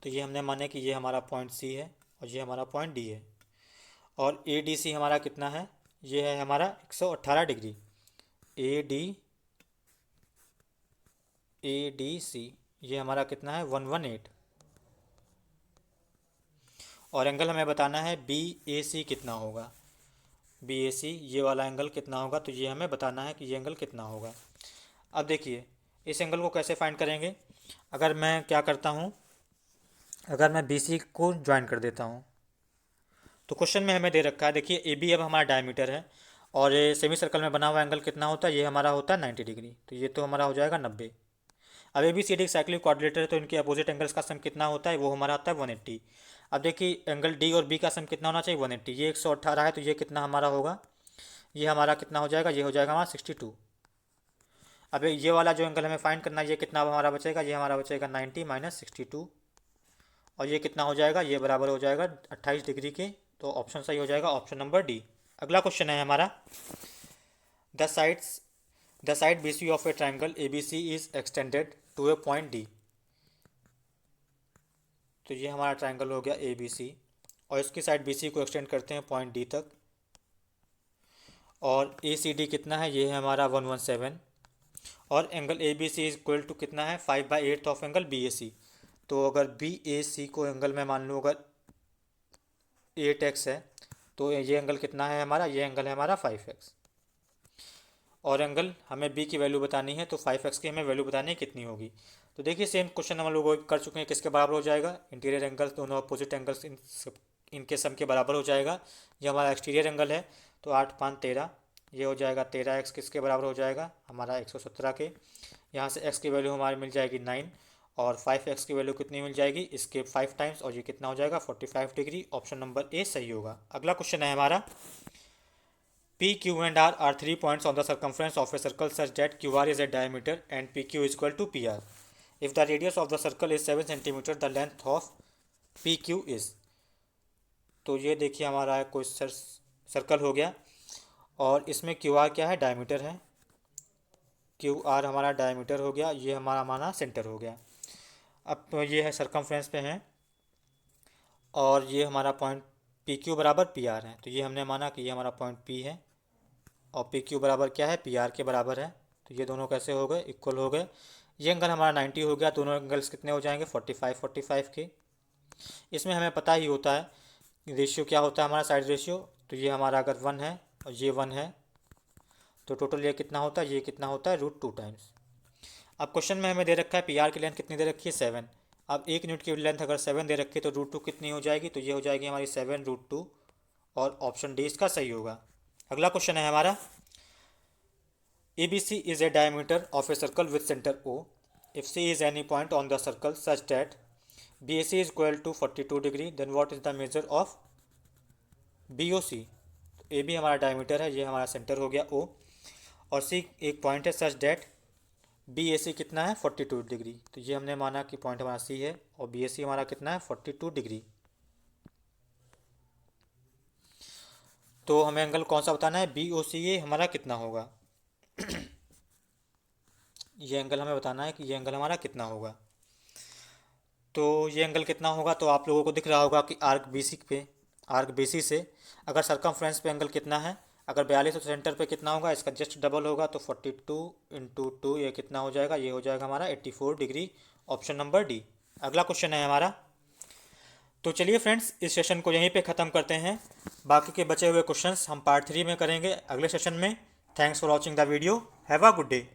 तो ये हमने माने कि ये हमारा पॉइंट सी है और ये हमारा पॉइंट डी है और ए डी सी हमारा कितना है, ये है हमारा 118 डिग्री। ए डी सी ये हमारा कितना है 118 और एंगल हमें बताना है बी ए सी कितना होगा, बी ए सी ये वाला एंगल कितना होगा, तो ये हमें बताना है कि ये एंगल कितना होगा। अब देखिए इस एंगल को कैसे फाइंड करेंगे, अगर मैं क्या करता हूँ, अगर मैं बी सी को ज्वाइन कर देता हूँ तो क्वेश्चन में हमें दे रखा है, देखिए ए बी अब हमारा डायमीटर है और ये सेमी सर्कल में बना हुआ एंगल कितना होता है, ये हमारा होता है 90 डिग्री, तो ये तो हमारा हो जाएगा 90। अब ए बी सी डी एक साइक्लिक क्वाड्रिलेटरल है तो इनके अपोजिट एंगल्स का सम कितना होता है, वो हमारा आता है 180। अब देखिए एंगल डी और बी का सम कितना होना चाहिए 180, ये 118 है तो ये कितना हमारा होगा, ये हमारा कितना हो जाएगा, ये हो जाएगा हमारा 62। अब ये वाला जो एंगल हमें फाइंड करना है ये कितना हमारा बचेगा, ये हमारा बचेगा 90 माइनस 62 और ये कितना हो जाएगा, ये बराबर हो जाएगा 28 डिग्री के। तो ऑप्शन सही हो जाएगा ऑप्शन नंबर डी। अगला क्वेश्चन है हमारा, the side B C of a triangle A B C is extended to a point D. तो ये हमारा ट्राइंगल हो गया ए बी सी और इसकी साइड बी सी को एक्सटेंड करते हैं पॉइंट डी तक और ए सी डी कितना है, ये है हमारा 117 और angle A B C is equal to कितना है 5/8 of angle B A C. तो अगर बी ए सी को एंगल में मान लो अगर 8x है तो ये एंगल कितना है हमारा, ये एंगल है हमारा 5x और एंगल हमें b की वैल्यू बतानी है तो 5x की हमें वैल्यू बतानी है कितनी होगी। तो देखिए सेम क्वेश्चन हम लोग कर चुके हैं, किसके बराबर हो जाएगा, इंटीरियर एंगल्स दोनों अपोजिट एंगल्स इनके सम के बराबर हो जाएगा। ये हमारा एक्सटीरियर एंगल है तो 8 5 13, ये हो जाएगा 13x किसके बराबर हो जाएगा हमारा 117 के। यहाँ से x की वैल्यू हमारी मिल जाएगी 9 और 5x की वैल्यू कितनी मिल जाएगी, इसके 5 टाइम्स, और ये कितना हो जाएगा 45 डिग्री। ऑप्शन नंबर ए सही होगा। अगला क्वेश्चन है हमारा, P, Q and R are 3 points on the circumference of a circle such that QR is a diameter and PQ is equal to PR. If the radius of the circle is 7 cm, the length of PQ is। तो ये देखिए हमारा कोई circle हो गया और इसमें QR क्या है, डायमीटर है। QR हमारा डायमीटर हो गया, ये हमारा माना सेंटर हो गया। अब तो ये है सर्कमफ्रेंस पे है और ये हमारा पॉइंट PQ बराबर PR है। तो ये हमने माना कि ये हमारा पॉइंट P है और PQ बराबर क्या है, PR के बराबर है। तो ये दोनों कैसे हो गए, इक्वल हो गए। ये एंगल हमारा 90 हो गया, दोनों एंगल्स कितने हो जाएंगे 45 के। इसमें हमें पता ही होता है रेशियो क्या होता है हमारा, साइड रेशियो। तो ये हमारा अगर 1 है और ये 1 है तो टोटल ये कितना होता है, ये कितना होता है √2 टाइम्स। अब क्वेश्चन में हमें दे रखा है PR की लेंथ कितनी दे रखी है 7। अब 1 यूनिट की लेंथ अगर 7 दे रखी है तो √2 कितनी हो जाएगी, तो ये हो जाएगी हमारी 7 √2 और ऑप्शन डी इसका सही होगा। अगला क्वेश्चन है हमारा, ABC is a diameter of a circle with center O. If C is any point on the circle such that BAC is equal to 42 degree, then what is the measure of BOC? AB हमारा diameter है, ये हमारा centre हो गया O, और C एक point है सच date BAC कितना है 42 डिग्री। तो ये हमने माना कि पॉइंट हमारा C है और BAC हमारा कितना है 42 डिग्री। तो हमें एंगल कौन सा बताना है, BOC ये हमारा कितना होगा। ये एंगल हमें बताना है कि ये एंगल हमारा कितना होगा। तो ये एंगल कितना होगा, तो आप लोगों को दिख रहा होगा कि आर्क BC से अगर सर्कमफ्रेंस पे एंगल कितना है, अगर 42 तो सेंटर पे कितना होगा, इसका जस्ट डबल होगा। तो 42 × 2 ये कितना हो जाएगा, ये हो जाएगा हमारा 84 डिग्री। Option number D. अगला क्वेश्चन है हमारा। तो चलिए फ्रेंड्स, इस सेशन को यहीं पे ख़त्म करते हैं। बाकी के बचे हुए क्वेश्चंस हम पार्ट 3 में करेंगे अगले सेशन में। Thanks for watching the video. Have a good day.